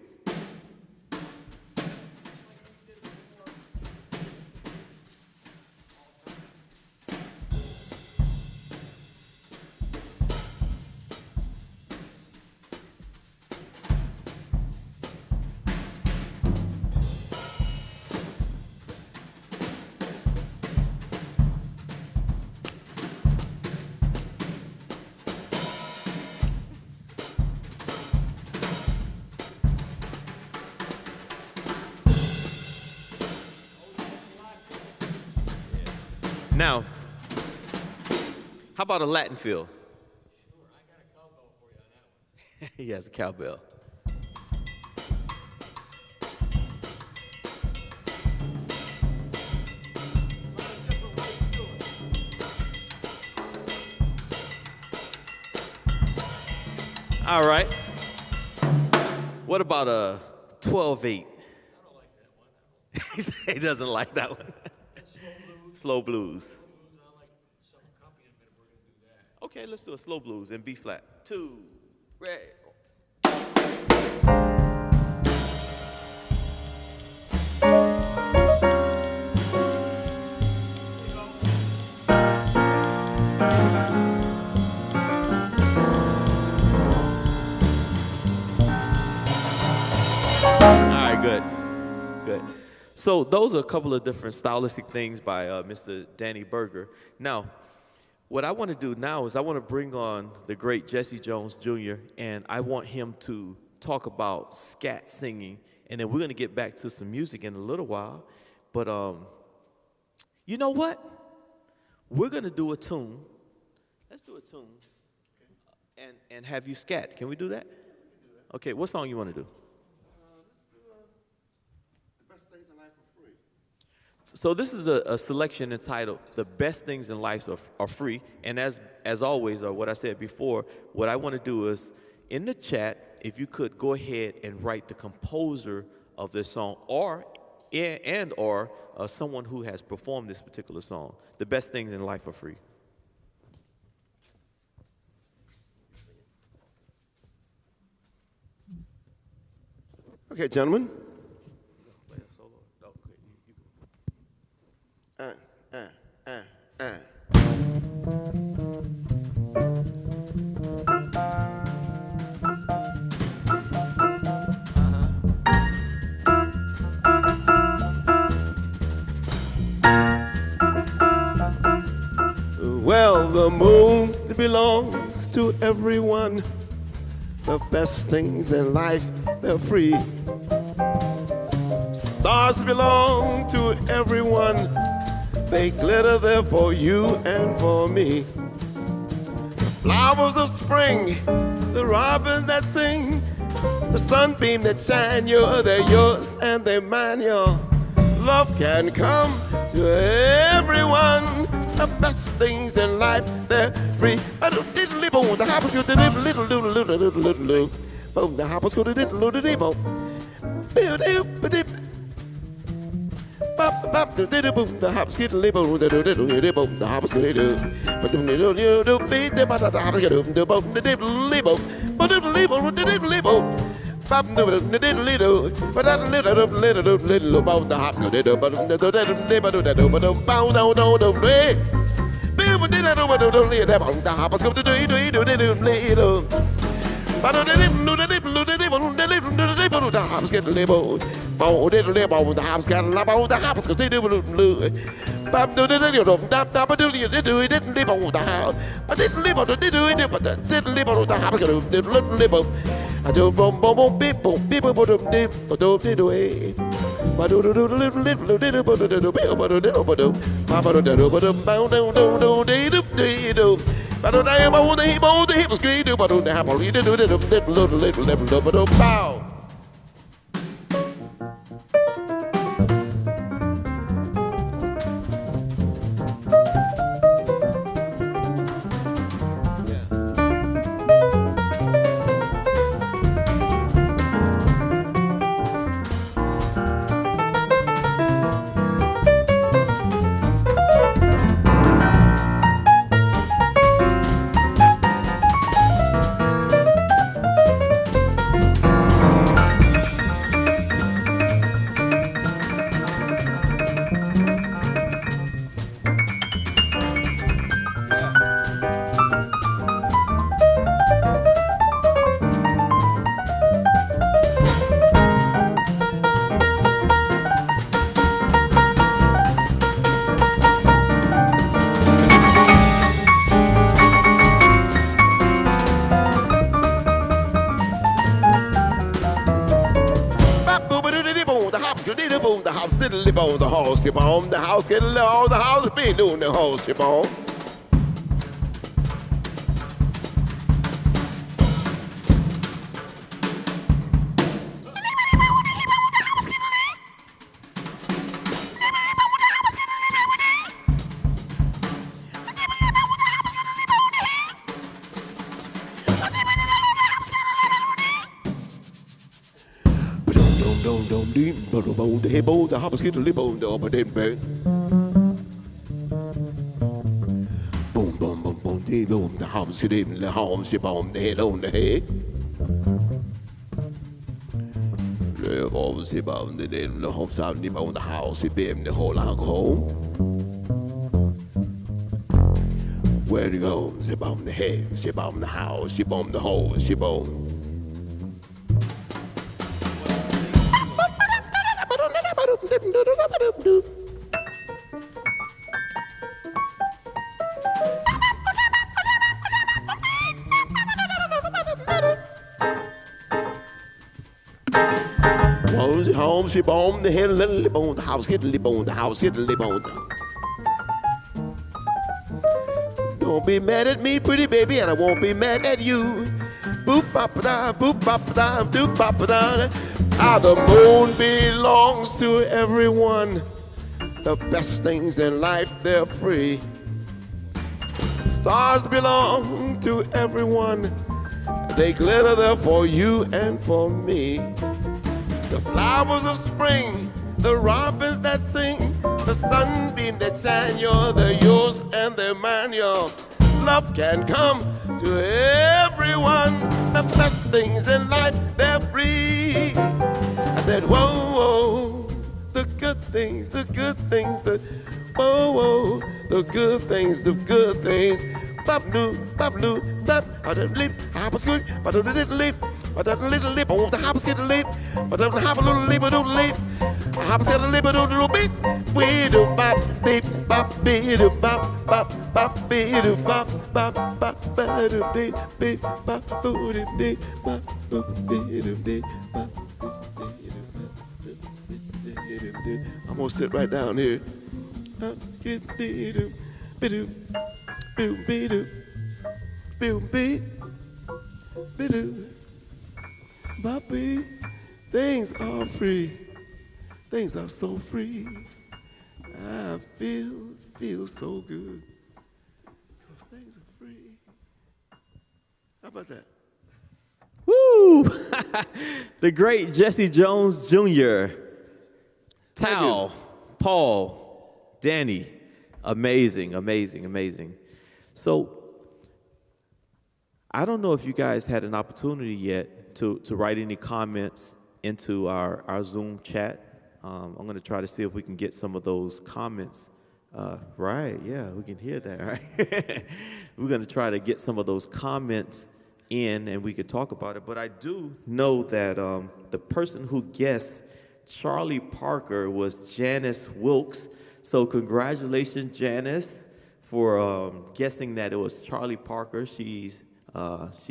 Now, how about a Latin feel? Sure, I got a cowbell for you on that one. He has a cowbell. All right. What about a 12/8? I don't like that one. He said he doesn't like that one. Slow blues. Okay, let's do a slow blues in B flat. 2, ready. All right, good. Good. So those are a couple of different stylistic things by Mr. Danny Berger. Now, what I want to do now is I want to bring on the great Jesse Jones Jr., and I want him to talk about scat singing, and then we're going to get back to some music in a little while. But you know what? We're going to do a tune. Let's do a tune and have you scat. Can we do that? Okay, what song you want to do? So this is a selection entitled "The Best Things in Life Are Free," and as always, or what I said before, what I want to do is in the chat, if you could go ahead and write the composer of this song, or someone who has performed this particular song. The best things in life are free. Okay, gentlemen. Well, the moon belongs to everyone. The best things in life, they're free. Stars belong to everyone. They glitter there for you and for me. Flowers of spring, the robins that sing, the sunbeam that shine, they're yours and they're mine. Your love can come to everyone. The best things in life, they're free. The hoppers go to the hoppers go to the hops get labeled, the hops get do, but the beat the hops get the boat, the label, but the label. Pop the little, but that little about the hops get do, but the bow down the way. People did not know what to do, the hops go to do. But the hops get labeled. Oh, they label the hops got about the hops because they do blue. But do didn't label the house. But didn't label the didn't label the hops didn't label. I do boom people put them deep, but don't do it. But do but don't I about the hips, but don't have a little bow. The house, you bomb the house, get all the house, be doing the house, you bomb. deep, but the bone, the head bone, the hop, skid, the lip bone, the upper dead bang. Boom, boom, boom, boom, the boom, the hop, skid, the hop, skid, boom, the head on the head. The hop, skid, boom, the hop, sound, the bone, the house, the beam, the whole alcohol. Where to go? She bomb the head, she bomb the house, she bomb the hole, she bomb. Home, she bomb the head, little bone, the house, hit the bone, the house, hit the bone. Don't be mad at me, pretty baby, and I won't be mad at you. Boop bop da, boop bop da, doop bop da. Ah, the moon belongs to everyone. The best things in life, they're free. Stars belong to everyone. They glitter there for you and for me. The flowers of spring, the robins that sing, the sunbeam that shine, they're yours and they're mine, Love can come to everyone. The best things in life, they're free. I said, whoa, whoa, the good things, the good things, whoa, whoa, the good things, the good things. Bop doo, bop, I don't lip, hop a scoot, but a little lip. But a little lip, oh, the hops get a lip. But I don't have a little lip, a little lip. A hops get a lip, a little beep. We do bop, beep, bop, beep, bop, bop, bop, beep, bop, bop, bop, bop, beep, beep, bop, booty, beep, bop, beep, beep, bop. I'm gonna sit right down here. Hops get beep, beep, beep, beep, beep, beep, beep. Bobby, things are free. Things are so free. I feel so good. Because things are free. How about that? Woo! The great Jesse Jones Jr. Tal, Paul, Danny. Amazing, amazing, amazing. So, I don't know if you guys had an opportunity yet to write any comments into our Zoom chat. I'm going to try to see if we can get some of those comments. Right, yeah, we can hear that, right? We're going to try to get some of those comments in and we could talk about it. But I do know that the person who guessed Charlie Parker was Janice Wilkes. So congratulations, Janice, for guessing that it was Charlie Parker. She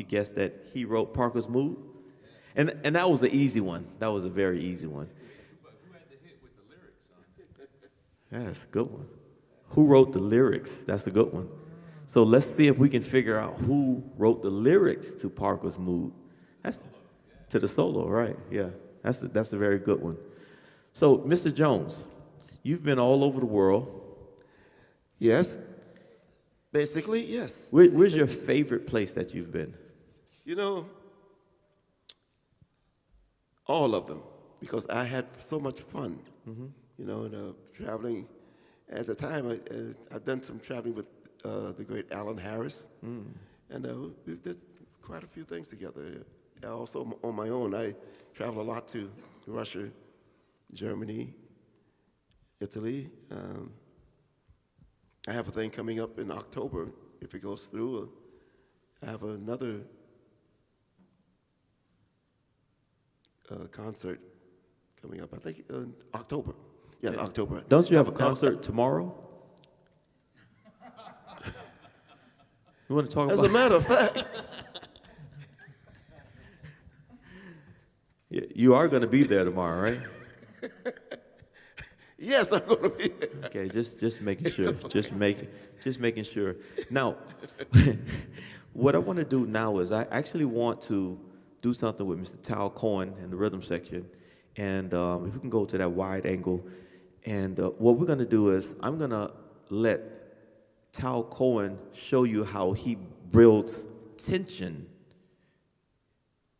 guessed that he wrote Parker's Mood. And that was an easy one. That was a very easy one. But who had the hit with the lyrics on? Yeah, that's a good one. Who wrote the lyrics? That's a good one. So let's see if we can figure out who wrote the lyrics to Parker's Mood. That's to the solo, right? Yeah, that's a very good one. So, Mr. Jones, you've been all over the world. Yes. Basically, yes. Where's your favorite place that you've been? You know, all of them, because I had so much fun. You know, and, traveling. At the time, I've done some traveling with the great Alan Harris, and we did quite a few things together. Also, on my own, I traveled a lot to Russia, Germany, Italy. I have a thing coming up in October. If it goes through, I have another concert coming up. I think October. Yeah, October. Don't you have a concert tomorrow? You want to talk As about? a matter of fact, Yeah, you are going to be there tomorrow, right? yes, I'm going to be there. Okay, just making sure. just making sure. Now, what I want to do now is I actually want to do something with Mr. Tal Cohen in the rhythm section, and if we can go to that wide angle, and what we're going to do is I'm going to let Tal Cohen show you how he builds tension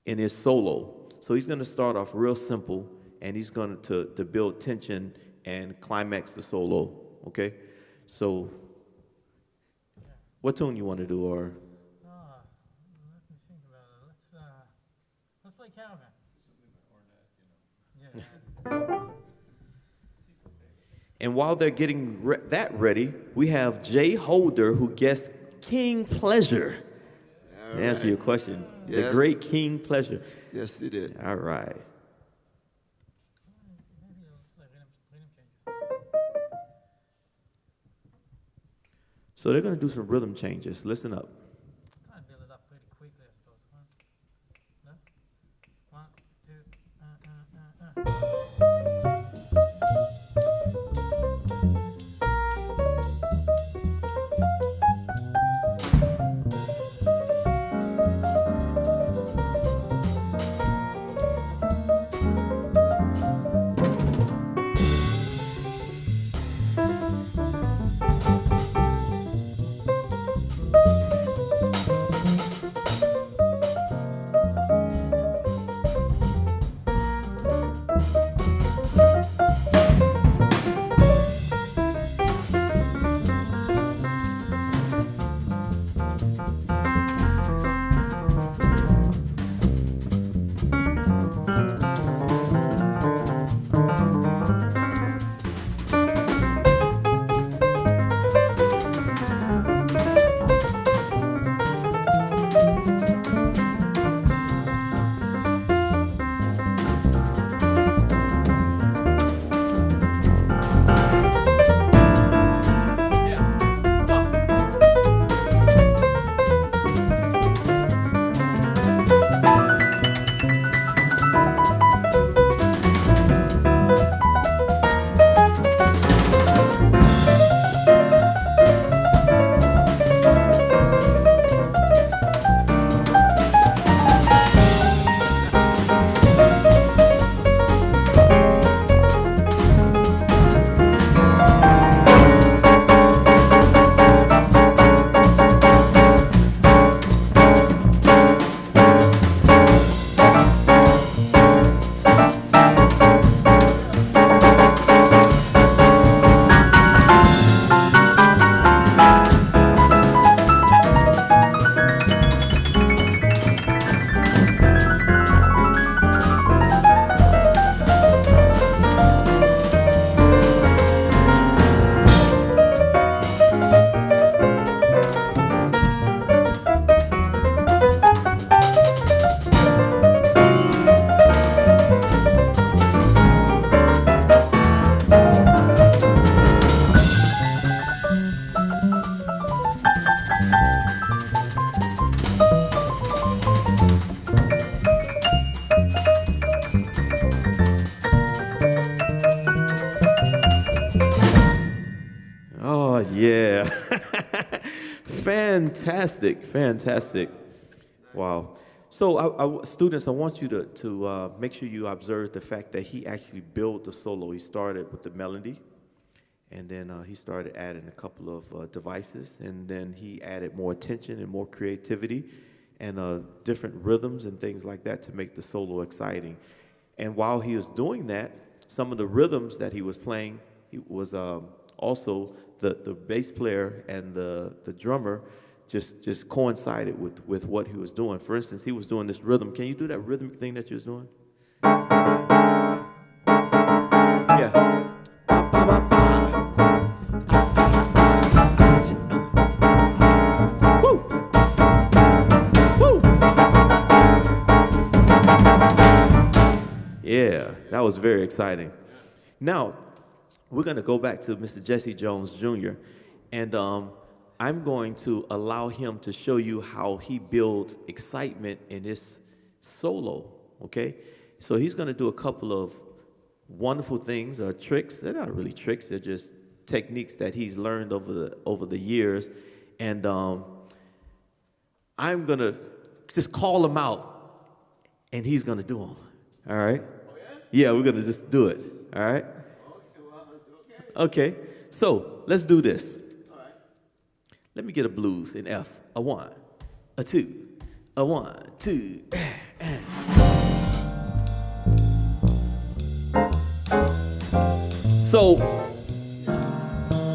in his solo. So he's going to start off real simple, and he's going to build tension and climax the solo, okay? So, what tune you want to do, or? Let me think about it. Let's play Caravan. Yeah. And while they're getting that ready, we have Jay Holder, who guessed King Pleasure. To answer your question, the Yes. great King Pleasure. Yes, he did. All right. Maybe I'll play rhythm changes. So they're going to do some rhythm changes. Listen up. Try and build it up pretty quickly, I suppose. No? 1, Yeah. Fantastic, fantastic. Wow. So, students, I want you to make sure you observe the fact that he actually built the solo. He started with the melody, and then he started adding a couple of devices, and then he added more attention and more creativity and different rhythms and things like that to make the solo exciting. And while he was doing that, some of the rhythms that he was playing, he was also the bass player and the drummer just coincided with what he was doing. For instance, he was doing this rhythm. Can you do that rhythmic thing that you was doing? Yeah. Woo! Woo! Yeah, that was very exciting. Now, we're going to go back to Mr. Jesse Jones Jr., and I'm going to allow him to show you how he builds excitement in his solo, okay? So he's going to do a couple of wonderful things, or tricks. They're not really tricks. They're just techniques that he's learned over the years. And I'm going to just call him out, and he's going to do them, all right? Oh, yeah? Yeah, we're going to just do it, all right? Okay, so let's do this. All right. Let me get a blues in F. A 1, a 2, a 1, 2. So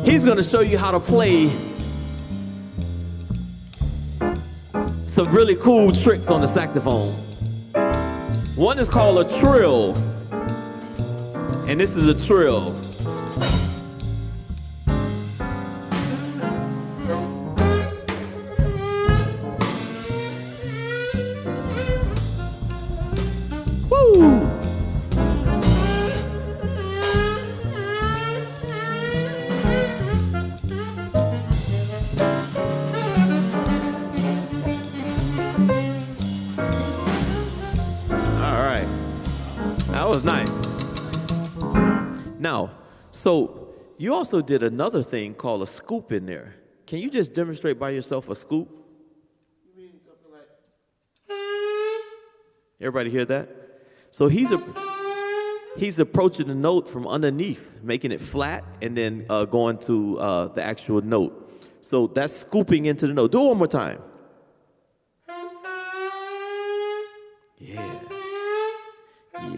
he's going to show you how to play some really cool tricks on the saxophone. One is called a trill, and this is a trill. Woo! That was nice. Now, so you also did another thing called a scoop in there. Can you just demonstrate by yourself a scoop? You mean something like? Everybody hear that? So he's approaching the note from underneath, making it flat, and then going to the actual note. So that's scooping into the note. Do it one more time. Yeah. Yeah.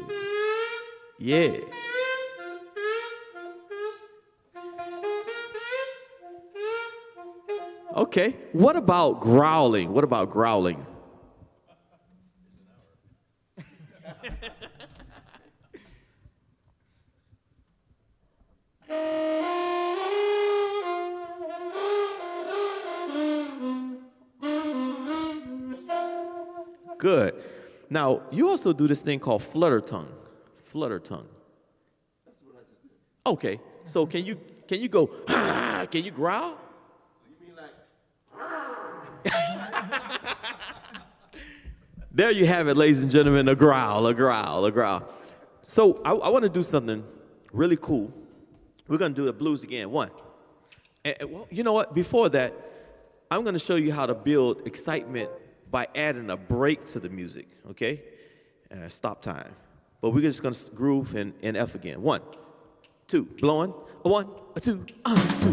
Yeah. Okay. What about growling? What about growling? Good. Now, you also do this thing called flutter tongue. Flutter tongue. That's what I just did. Okay. So can you go, can you growl? You mean like? There you have it, ladies and gentlemen, a growl, a growl, a growl. So I want to do something really cool. We're going to do the blues again. One. And, well, you know what? Before that, I'm going to show you how to build excitement by adding a break to the music, okay? Stop time. But we're just going to groove in F again. 1, 2, blowing. 1, 2, 2.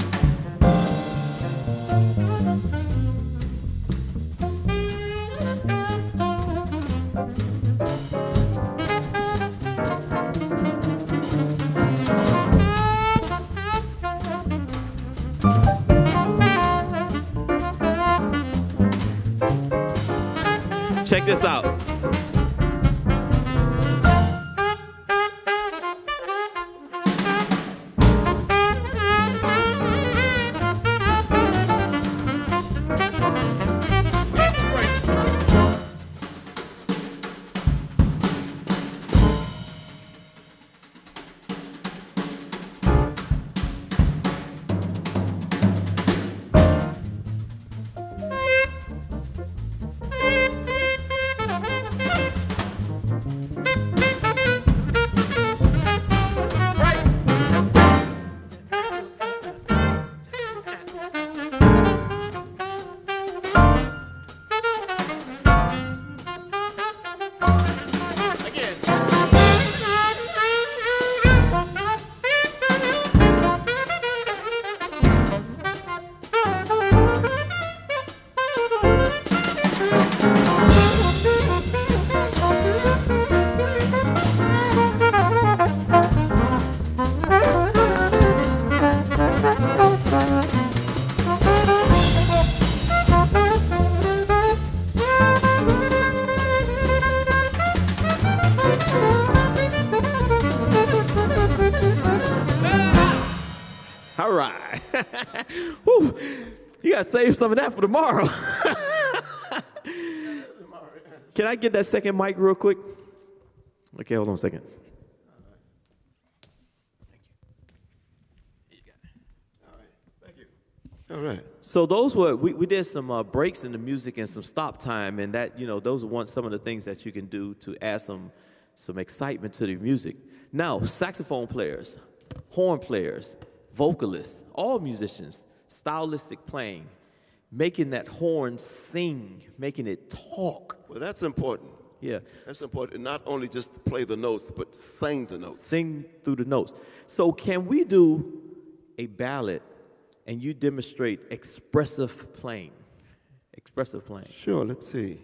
Check this out. All right. Whew. You got to save some of that for tomorrow. Can I get that second mic real quick? Okay, hold on a second. All right. So those were, we did some breaks in the music and some stop time, and that, those are some of the things that you can do to add some excitement to the music. Now, saxophone players, horn players, vocalists, all musicians, stylistic playing, making that horn sing, making it talk. Well, that's important. Yeah. That's important. Not only just to play the notes, but sing the notes. Sing through the notes. So can we do a ballad and you demonstrate expressive playing? Expressive playing. Sure, let's see.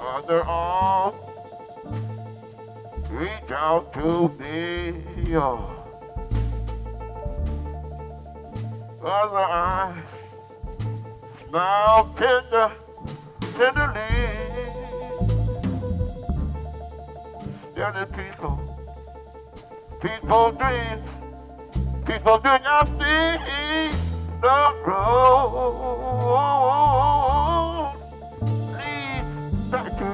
Other arms reach out to me. Other eyes smile tenderly. Still in peaceful dreams I see the road leads back to you.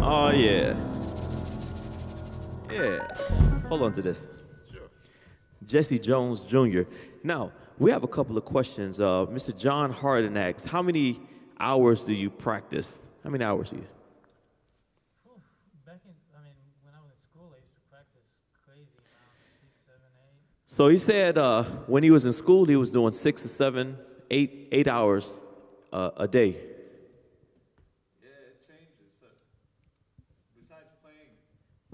Oh, yeah. Yeah. Hold on to this. Sure. Jesse Jones Jr. Now, we have a couple of questions. Mr. John Harden asks, how many hours do you practice? How many hours do you? Back in, when I was in school, I used to practice crazy amounts, 6, 7, 8. So he said when he was in school, he was doing 6 to 7, 8 hours a day. Yeah, it changes. Besides playing,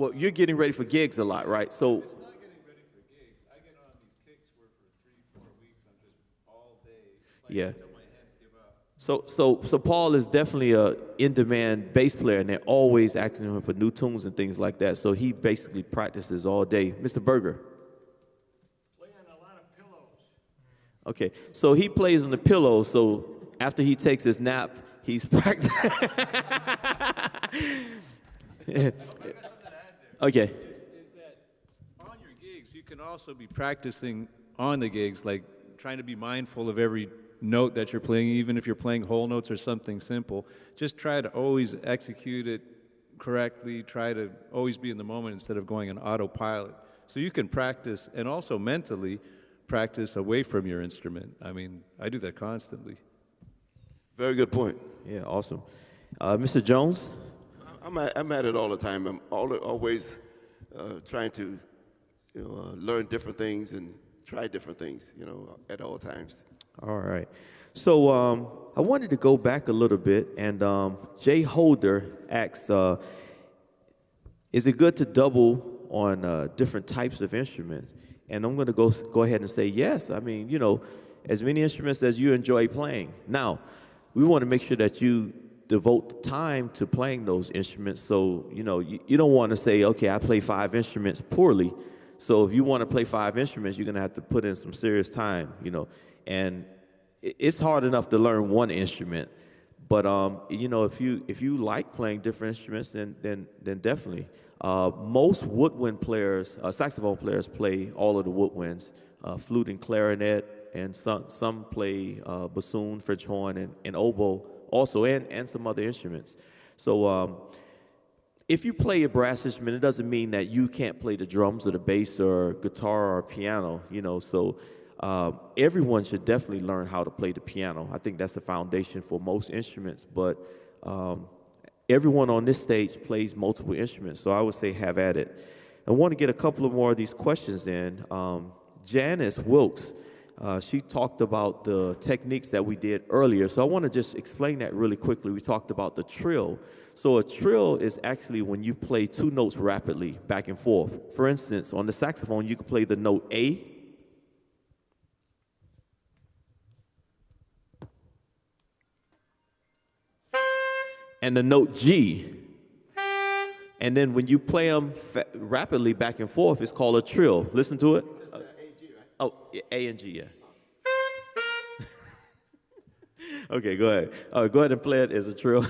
Well, you're getting ready for gigs a lot, right? So, it's not getting ready for gigs. I get on these kicks where for 3-4 weeks I'm just all day playing yeah. until my hands give up. So Paul is definitely a in-demand bass player, and they're always asking him for new tunes and things like that. So he basically practices all day. Mr. Berger. Playing a lot of pillows. Okay, so he plays on the pillow. So after he takes his nap, he's practicing. Okay. Is that on your gigs, you can also be practicing on the gigs, like trying to be mindful of every note that you're playing, even if you're playing whole notes or something simple. Just try to always execute it correctly, try to always be in the moment instead of going on autopilot. So you can practice and also mentally practice away from your instrument. I mean, I do that constantly. Very good point. Yeah, awesome. Mr. Jones? I'm at it all the time. I'm always trying to learn different things and try different things, at all times. All right. So I wanted to go back a little bit, and Jay Holder asks, is it good to double on different types of instruments? And I'm going to go ahead and say yes. I mean, as many instruments as you enjoy playing. Now, we want to make sure that you devote time to playing those instruments. So, you don't want to say, okay, I play 5 instruments poorly. So if you want to play 5 instruments, you're going to have to put in some serious time, And it's hard enough to learn one instrument. But, if you like playing different instruments, then definitely. Most woodwind players, saxophone players, play all of the woodwinds, flute and clarinet, and some play bassoon, French horn, and oboe also, and some other instruments. So if you play a brass instrument, it doesn't mean that you can't play the drums or the bass or guitar or piano, So everyone should definitely learn how to play the piano. I think that's the foundation for most instruments, but everyone on this stage plays multiple instruments, so I would say have at it. I want to get a couple of more of these questions in. Janice Wilkes, she talked about the techniques that we did earlier, so I want to just explain that really quickly. We talked about the trill. So a trill is actually when you play 2 notes rapidly, back and forth. For instance, on the saxophone, you can play the note A, and the note G. And then when you play them rapidly back and forth, it's called a trill. Listen to it. That's A, G, right? Oh, A and G, yeah. Okay, go ahead. Go ahead and play it as a trill.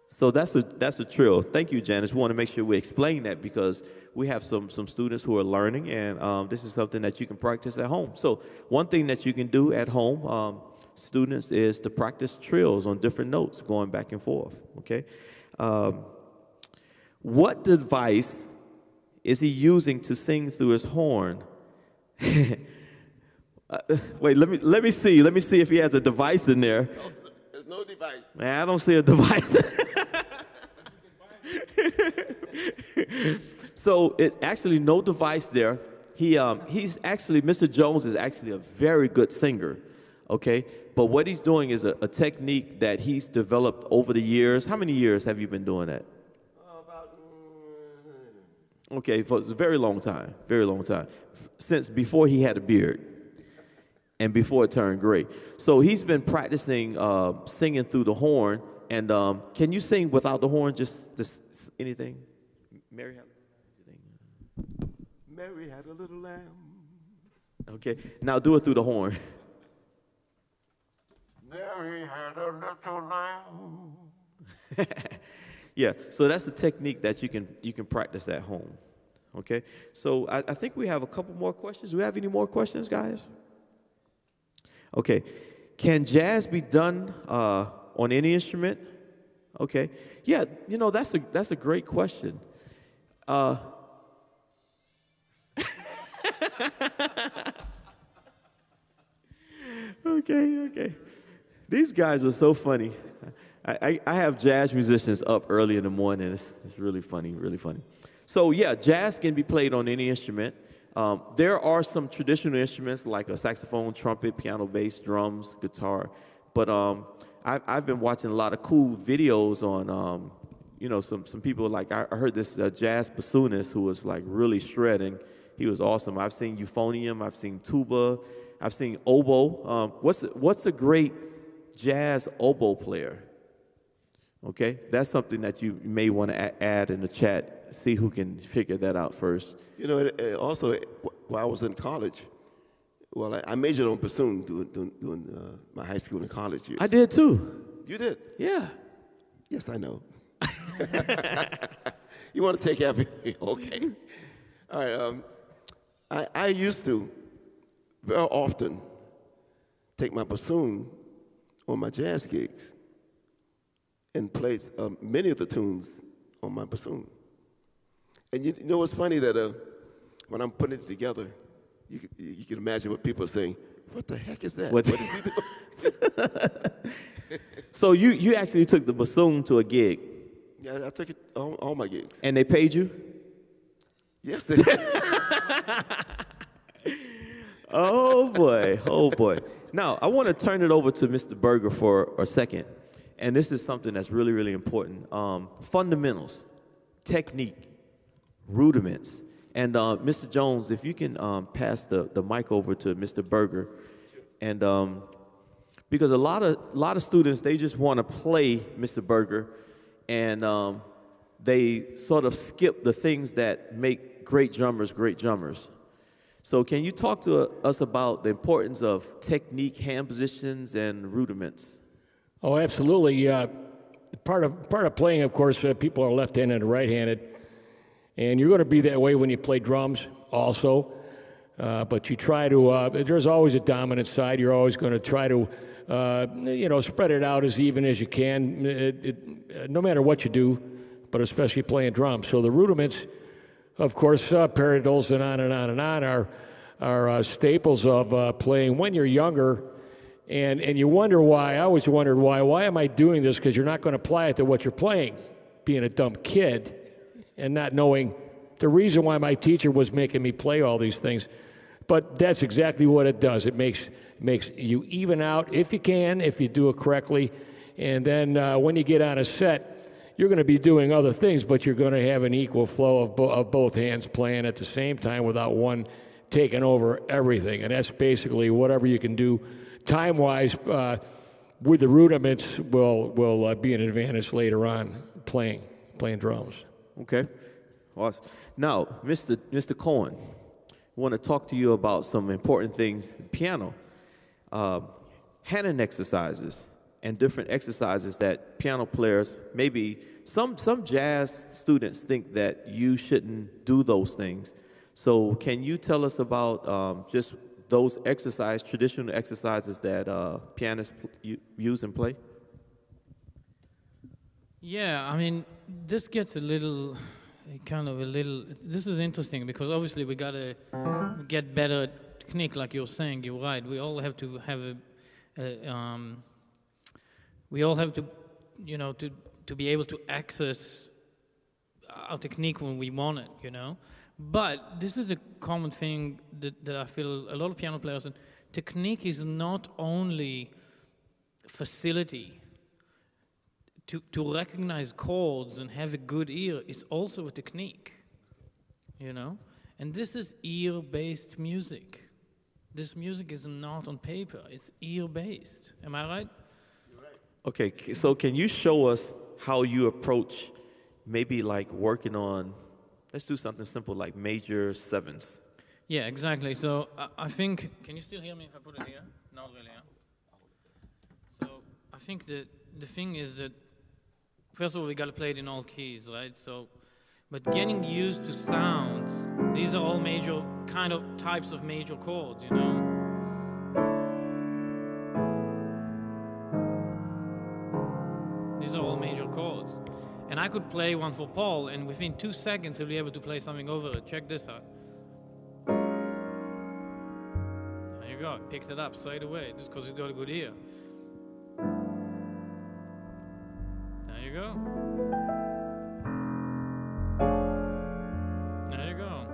So that's a trill. Thank you, Janice. We want to make sure we explain that because we have some students who are learning, and this is something that you can practice at home. So one thing that you can do at home, students, is to practice trills on different notes going back and forth, okay? What device is he using to sing through his horn? Wait, let me see. Let me see if he has a device in there. There's no device. Man, I don't see a device. So it's actually no device there. He's actually, Mr. Jones is actually a very good singer, okay? But what he's doing is a technique that he's developed over the years. How many years have you been doing that? Okay, for a very long time, since before he had a beard and before it turned gray. So he's been practicing singing through the horn. And can you sing without the horn, just anything? Mary had a little lamb. Okay, now do it through the horn. Mary had a little lamb. Yeah, so that's the technique that you can practice at home. Okay, so I think we have a couple more questions. Do we have any more questions, guys? Okay, can jazz be done on any instrument? Okay, yeah, that's a great question. Okay. These guys are so funny. I have jazz musicians up early in the morning. It's really funny, really funny. So yeah, jazz can be played on any instrument. There are some traditional instruments like a saxophone, trumpet, piano, bass, drums, guitar. But I've been watching a lot of cool videos on, some people like I heard this jazz bassoonist who was like really shredding. He was awesome. I've seen euphonium. I've seen tuba. I've seen oboe. What's a great jazz oboe player? Okay, that's something that you may want to add in the chat. See who can figure that out first. Also, while I was in college, I majored on bassoon during my high school and college years. I did too. You did? Yeah. Yes, I know. You want to take everything? Okay. All right. I used to very often take my bassoon on my jazz gigs and play many of the tunes on my bassoon. And you know what's funny that when I'm putting it together, you can imagine what people are saying. What the heck is that? What is he doing? So you actually took the bassoon to a gig? Yeah, I took it all my gigs. And they paid you? Yes, they did. Oh boy. Now, I want to turn it over to Mr. Berger for a second. And this is something that's really, really important. Fundamentals, technique, rudiments. And Mr. Jones, if you can pass the mic over to Mr. Berger. And because a lot of students, they just want to play, Mr. Berger, and they sort of skip the things that make great drummers great drummers. So can you talk to us about the importance of technique, hand positions, and rudiments? Oh, absolutely. Part of playing, of course, people are left-handed and right-handed, and you're going to be that way when you play drums also. But you try to. There's always a dominant side. You're always going to try to, spread it out as even as you can, no matter what you do, but especially playing drums. So the rudiments, of course, paradiddles and on and on and on are staples of playing when you're younger. And you wonder why. I always wondered why. Why am I doing this? Because you're not going to apply it to what you're playing, being a dumb kid and not knowing the reason why my teacher was making me play all these things. But that's exactly what it does. It makes you even out if you can, if you do it correctly. And then when you get on a set, you're going to be doing other things, but you're going to have an equal flow of both hands playing at the same time without one taking over everything. And that's basically whatever you can do time-wise with the rudiments will be an advantage later on playing drums. Okay. Awesome. Now, Mr. Cohen, I want to talk to you about some important things. Piano, hand exercises, and different exercises that piano players, maybe some jazz students think that you shouldn't do those things. So can you tell us about just those traditional exercises that pianists use and play? Yeah, I mean, this gets this is interesting because obviously we gotta get better at technique, like you're saying. You're right. We all have to have we all have to, to be able to access our technique when we want it, But this is a common thing that I feel a lot of piano players, and technique is not only facility. To recognize chords and have a good ear is also a technique, And this is ear-based music. This music is not on paper, it's ear-based. Am I right? You're right. Okay, so can you show us how you approach maybe like working on, let's do something simple like major sevenths. Yeah, exactly. So I think, can you still hear me if I put it here? Not really, So I think that the thing is that, first of all, we got to play it in all keys, right? But getting used to sounds, these are all major, kind of types of major chords, These are all major chords. And I could play one for Paul, and within 2 seconds, he'll be able to play something over it. Check this out. There you go. Picked it up straight away, just because he's got a good ear. There you go. There you go.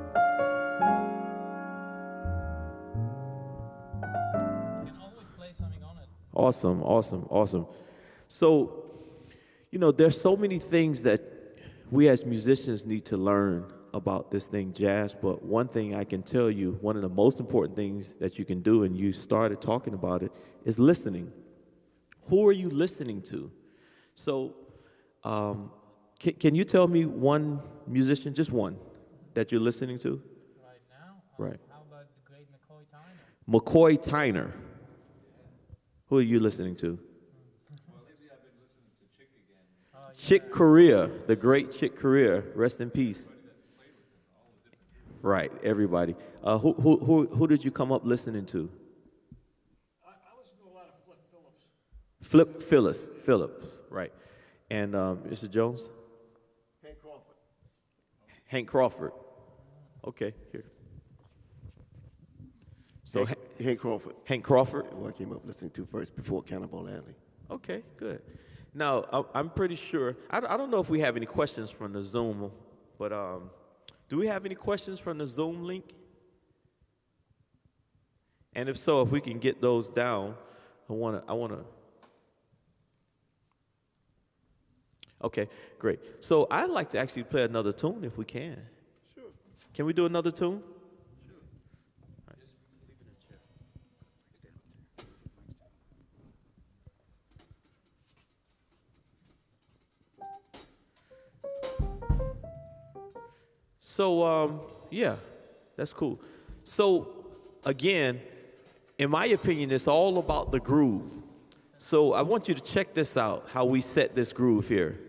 You can always play something on it. Awesome. So, there's so many things that we as musicians need to learn about this thing, jazz, but one thing I can tell you, one of the most important things that you can do, and you started talking about it, is listening. Who are you listening to? So, can you tell me one musician, just one, that you're listening to? Right now? Right. How about the great McCoy Tyner? McCoy Tyner. Who are you listening to? Chick Corea, the great Chick Corea, rest in peace. Right, everybody. Who did you come up listening to? I listen to a lot of Flip Phillips. Flip Phillips, right. And Mr. Jones? Hank Crawford. Okay, here. So Hank Crawford. Hank Crawford? Who I came up listening to first before Cannonball Alley. Okay, good. Now, I'm pretty sure, I don't know if we have any questions from the Zoom, but do we have any questions from the Zoom link? And if so, if we can get those down, I want to. Okay, great. So I'd like to actually play another tune if we can. Sure. Can we do another tune? Sure. All right. So, yeah, that's cool. So, again, in my opinion, it's all about the groove. So I want you to check this out, how we set this groove here.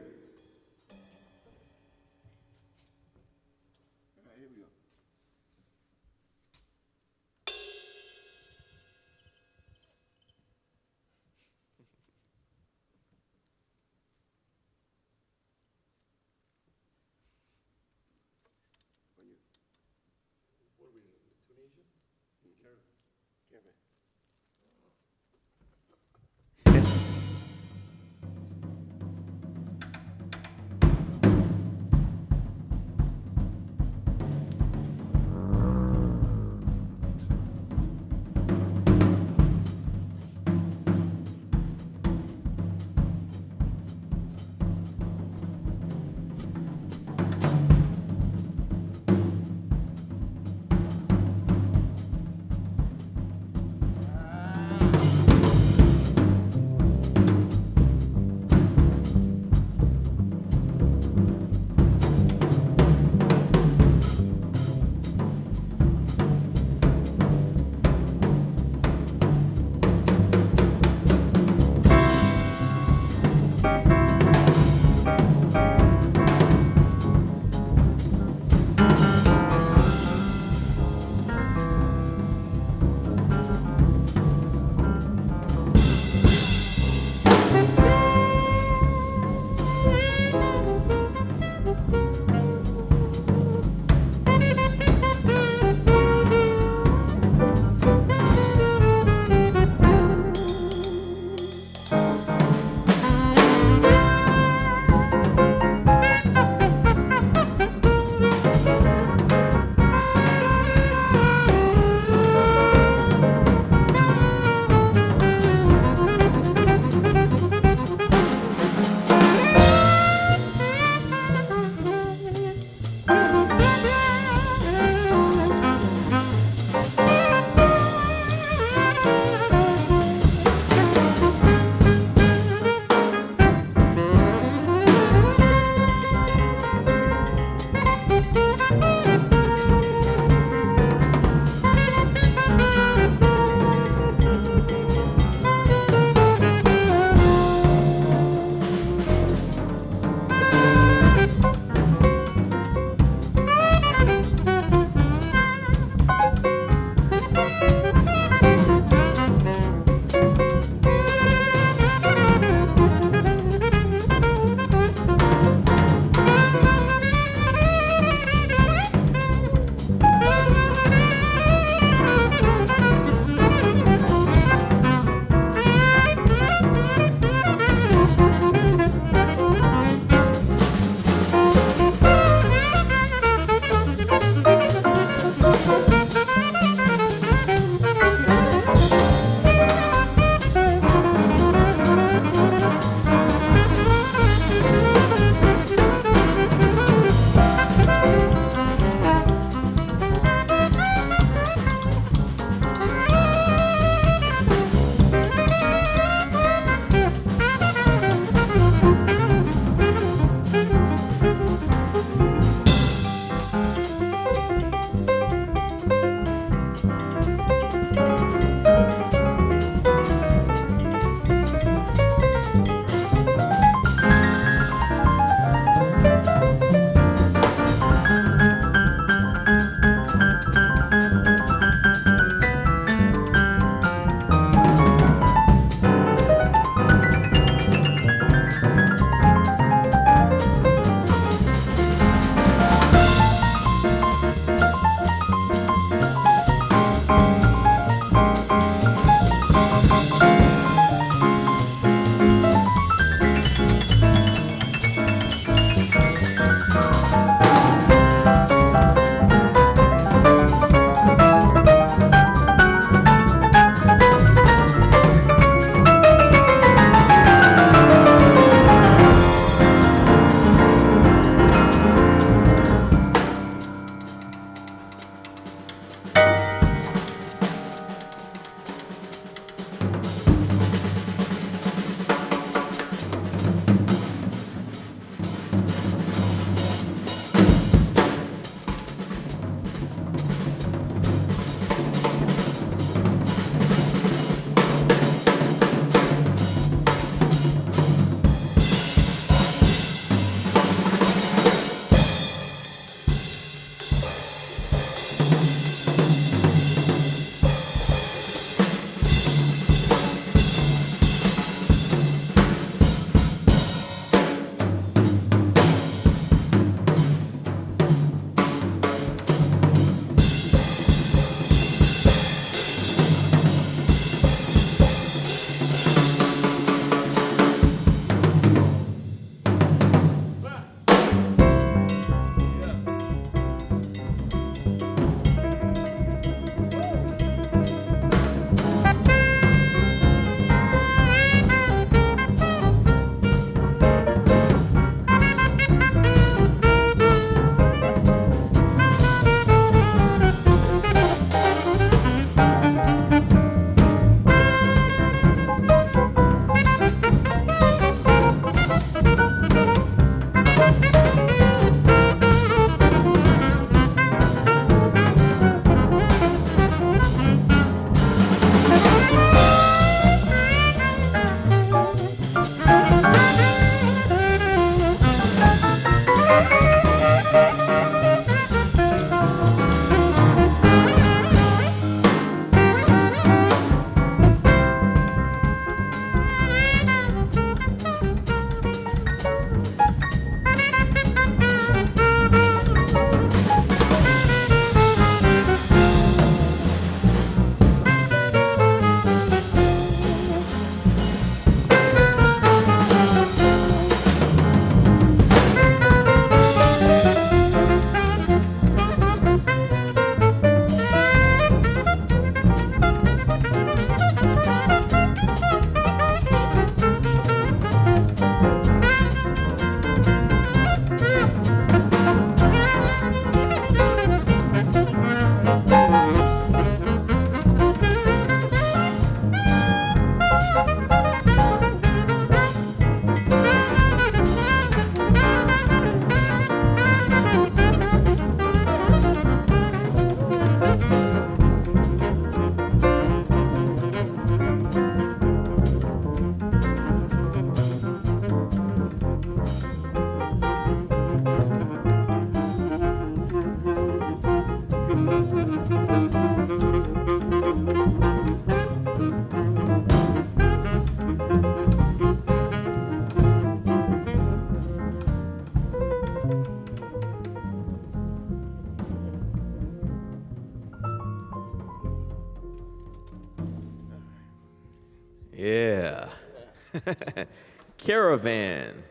Caravan,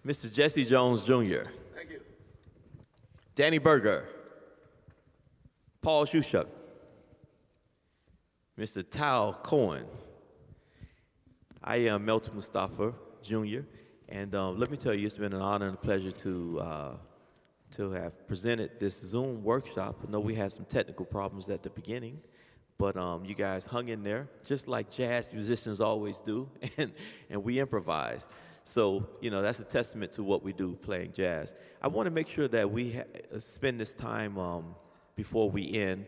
Mr. Jesse Jones Jr., Thank you. Danny Berger, Paul Shushuk, Mr. Tal Cohen. I am Melton Mustafa Jr., and let me tell you, it's been an honor and a pleasure to have presented this Zoom workshop. I know we had some technical problems at the beginning, but you guys hung in there, just like jazz musicians always do, and we improvised. So, you know, that's a testament to what we do playing jazz. I want to make sure that we spend this time before we end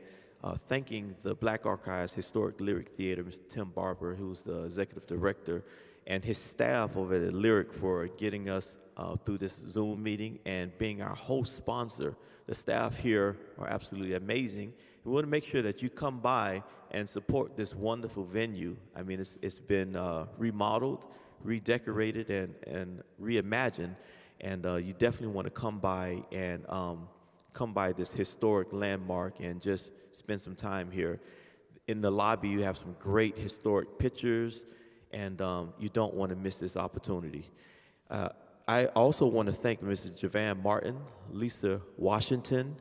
thanking the Black Archives Historic Lyric Theater, Mr. Tim Barber, who's the executive director, and his staff over at Lyric for getting us through this Zoom meeting and being our host sponsor. The staff here are absolutely amazing. We want to make sure that you come by and support this wonderful venue. I mean, it's been remodeled, redecorated, and reimagined, and you definitely want to come by and come by this historic landmark and just spend some time here. In the lobby, you have some great historic pictures, and you don't want to miss this opportunity. I also want to thank Mr. Javan Martin, Lisa Washington,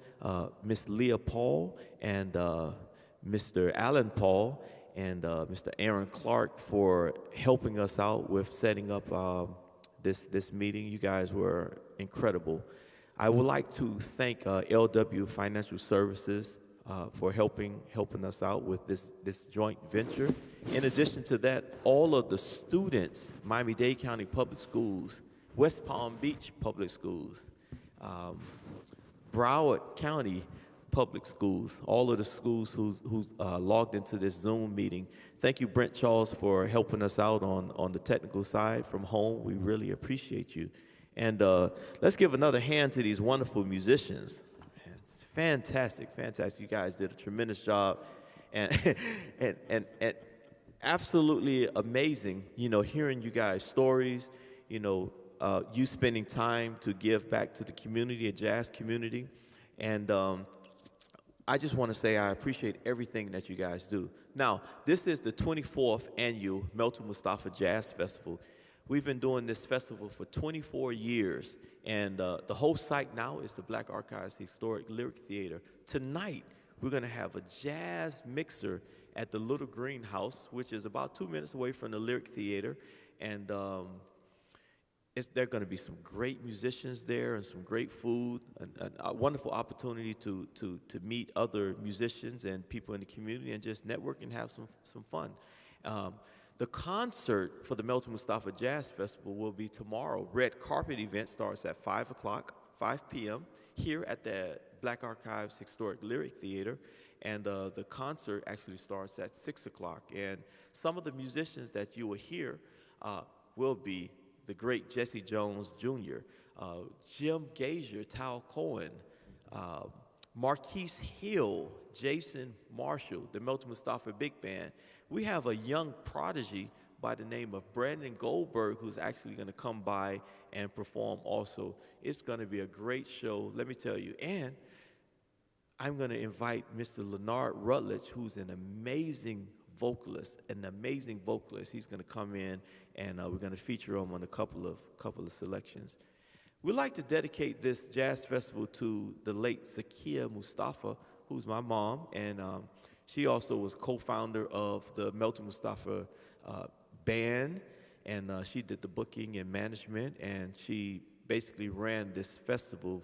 Miss Leah Paul, and Mr. Alan Paul, and Mr. Aaron Clark for helping us out with setting up this meeting. You guys were incredible. I would like to thank LW Financial Services for helping us out with this joint venture. In addition to that, all of the students, Miami-Dade County Public Schools, West Palm Beach Public Schools, Broward County Public Schools, all of the schools who's logged into this Zoom meeting. Thank you, Brent Charles, for helping us out on the technical side from home. We really appreciate you. And let's give another hand to these wonderful musicians. Man, it's fantastic, fantastic. You guys did a tremendous job, and and absolutely amazing. You know, hearing you guys' stories. You know, you spending time to give back to the community, a jazz community, and I just want to say I appreciate everything that you guys do. Now, this is the 24th annual Melton Mustafa Jazz Festival. We've been doing this festival for 24 years, and the whole site now is the Black Archives Historic Lyric Theater. Tonight, we're going to have a jazz mixer at the Little Greenhouse, which is about 2 minutes away from the Lyric Theater, and there are going to be some great musicians there and some great food, and a wonderful opportunity to meet other musicians and people in the community and just network and have some fun. The concert for the Melton Mustafa Jazz Festival will be tomorrow. Red carpet event starts at 5 p.m. here at the Black Archives Historic Lyric Theater, and the concert actually starts at 6 o'clock. And some of the musicians that you will hear will be the great Jesse Jones Jr., Jim Gazier, Tal Cohen, Marquise Hill, Jason Marshall, the Melton Mustafa Big Band. We have a young prodigy by the name of Brandon Goldberg who's actually going to come by and perform also. It's going to be a great show, let me tell you. And I'm going to invite Mr. Leonard Rutledge, who's an amazing vocalist. He's going to come in, and we're going to feature him on a couple of selections. We'd like to dedicate this jazz festival to the late Zakia Mustafa, who's my mom, and she also was co-founder of the Melton Mustafa band, and she did the booking and management, and she basically ran this festival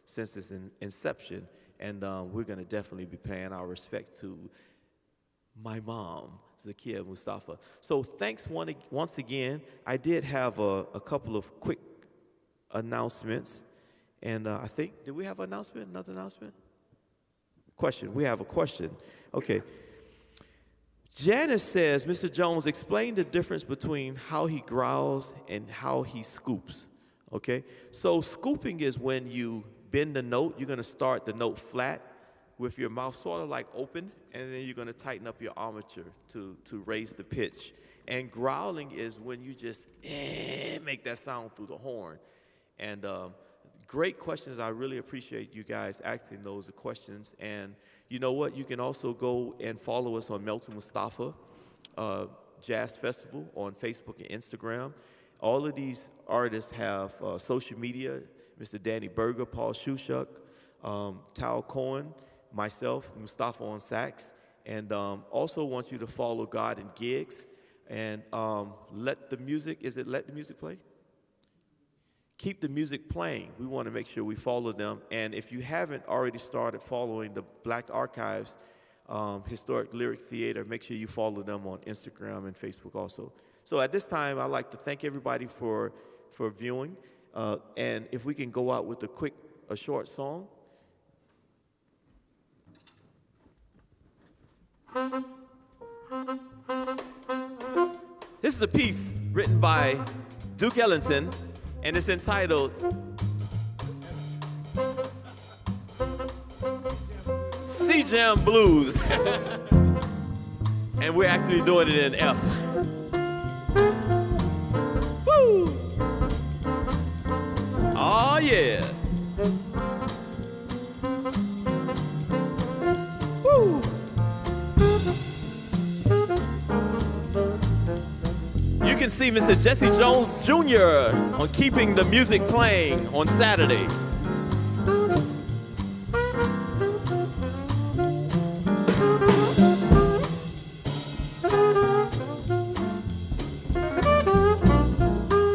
since its inception. And we're going to definitely be paying our respect to my mom, Zakia Mustafa. So thanks once again. I did have a couple of quick announcements, and I think, did we have an announcement? Another announcement? Question. We have a question. Okay. Janice says, Mr. Jones, explain the difference between how he growls and how he scoops. Okay? So scooping is when you bend the note. You're going to start the note flat with your mouth sort of like open, and then you're going to tighten up your armature to raise the pitch. And growling is when you just make that sound through the horn. And great questions. I really appreciate you guys asking those questions. And you know what? You can also go and follow us on Melton Mustafa Jazz Festival on Facebook and Instagram. All of these artists have social media. Mr. Danny Berger, Paul Shushuk, Tal Cohen, myself, Mustafa on sax. And also want you to follow God in Gigs. And let the music play? Keep the music playing. We want to make sure we follow them. And if you haven't already started following the Black Archives Historic Lyric Theater, make sure you follow them on Instagram and Facebook also. So at this time, I'd like to thank everybody for viewing. And if we can go out with a short song. This is a piece written by Duke Ellington, and it's entitled C Jam Blues. And we're actually doing it in F. Woo! Oh yeah. Woo! You can see Mr. Jesse Jones Jr. on Keeping the Music Playing on Saturday.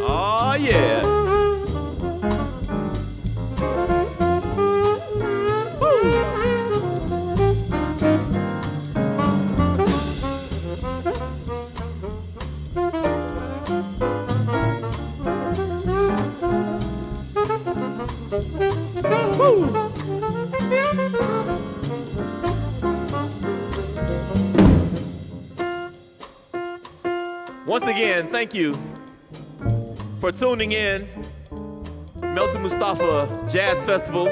Oh yeah. Once again, thank you for tuning in. Melton Mustafa Jazz Festival,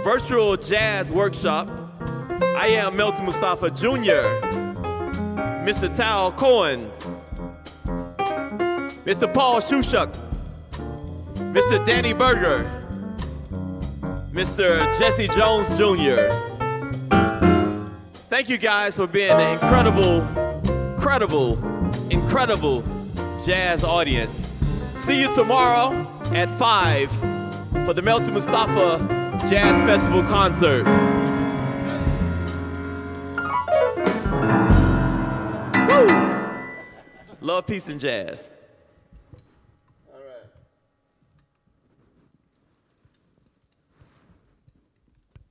Virtual Jazz Workshop. I am Melton Mustafa Jr., Mr. Tal Cohen, Mr. Paul Shushuk, Mr. Danny Berger, Mr. Jesse Jones Jr. Thank you guys for being an incredible jazz audience. See you tomorrow at 5 for the Melton Mustafa Jazz Festival concert. Woo! Love, peace, and jazz.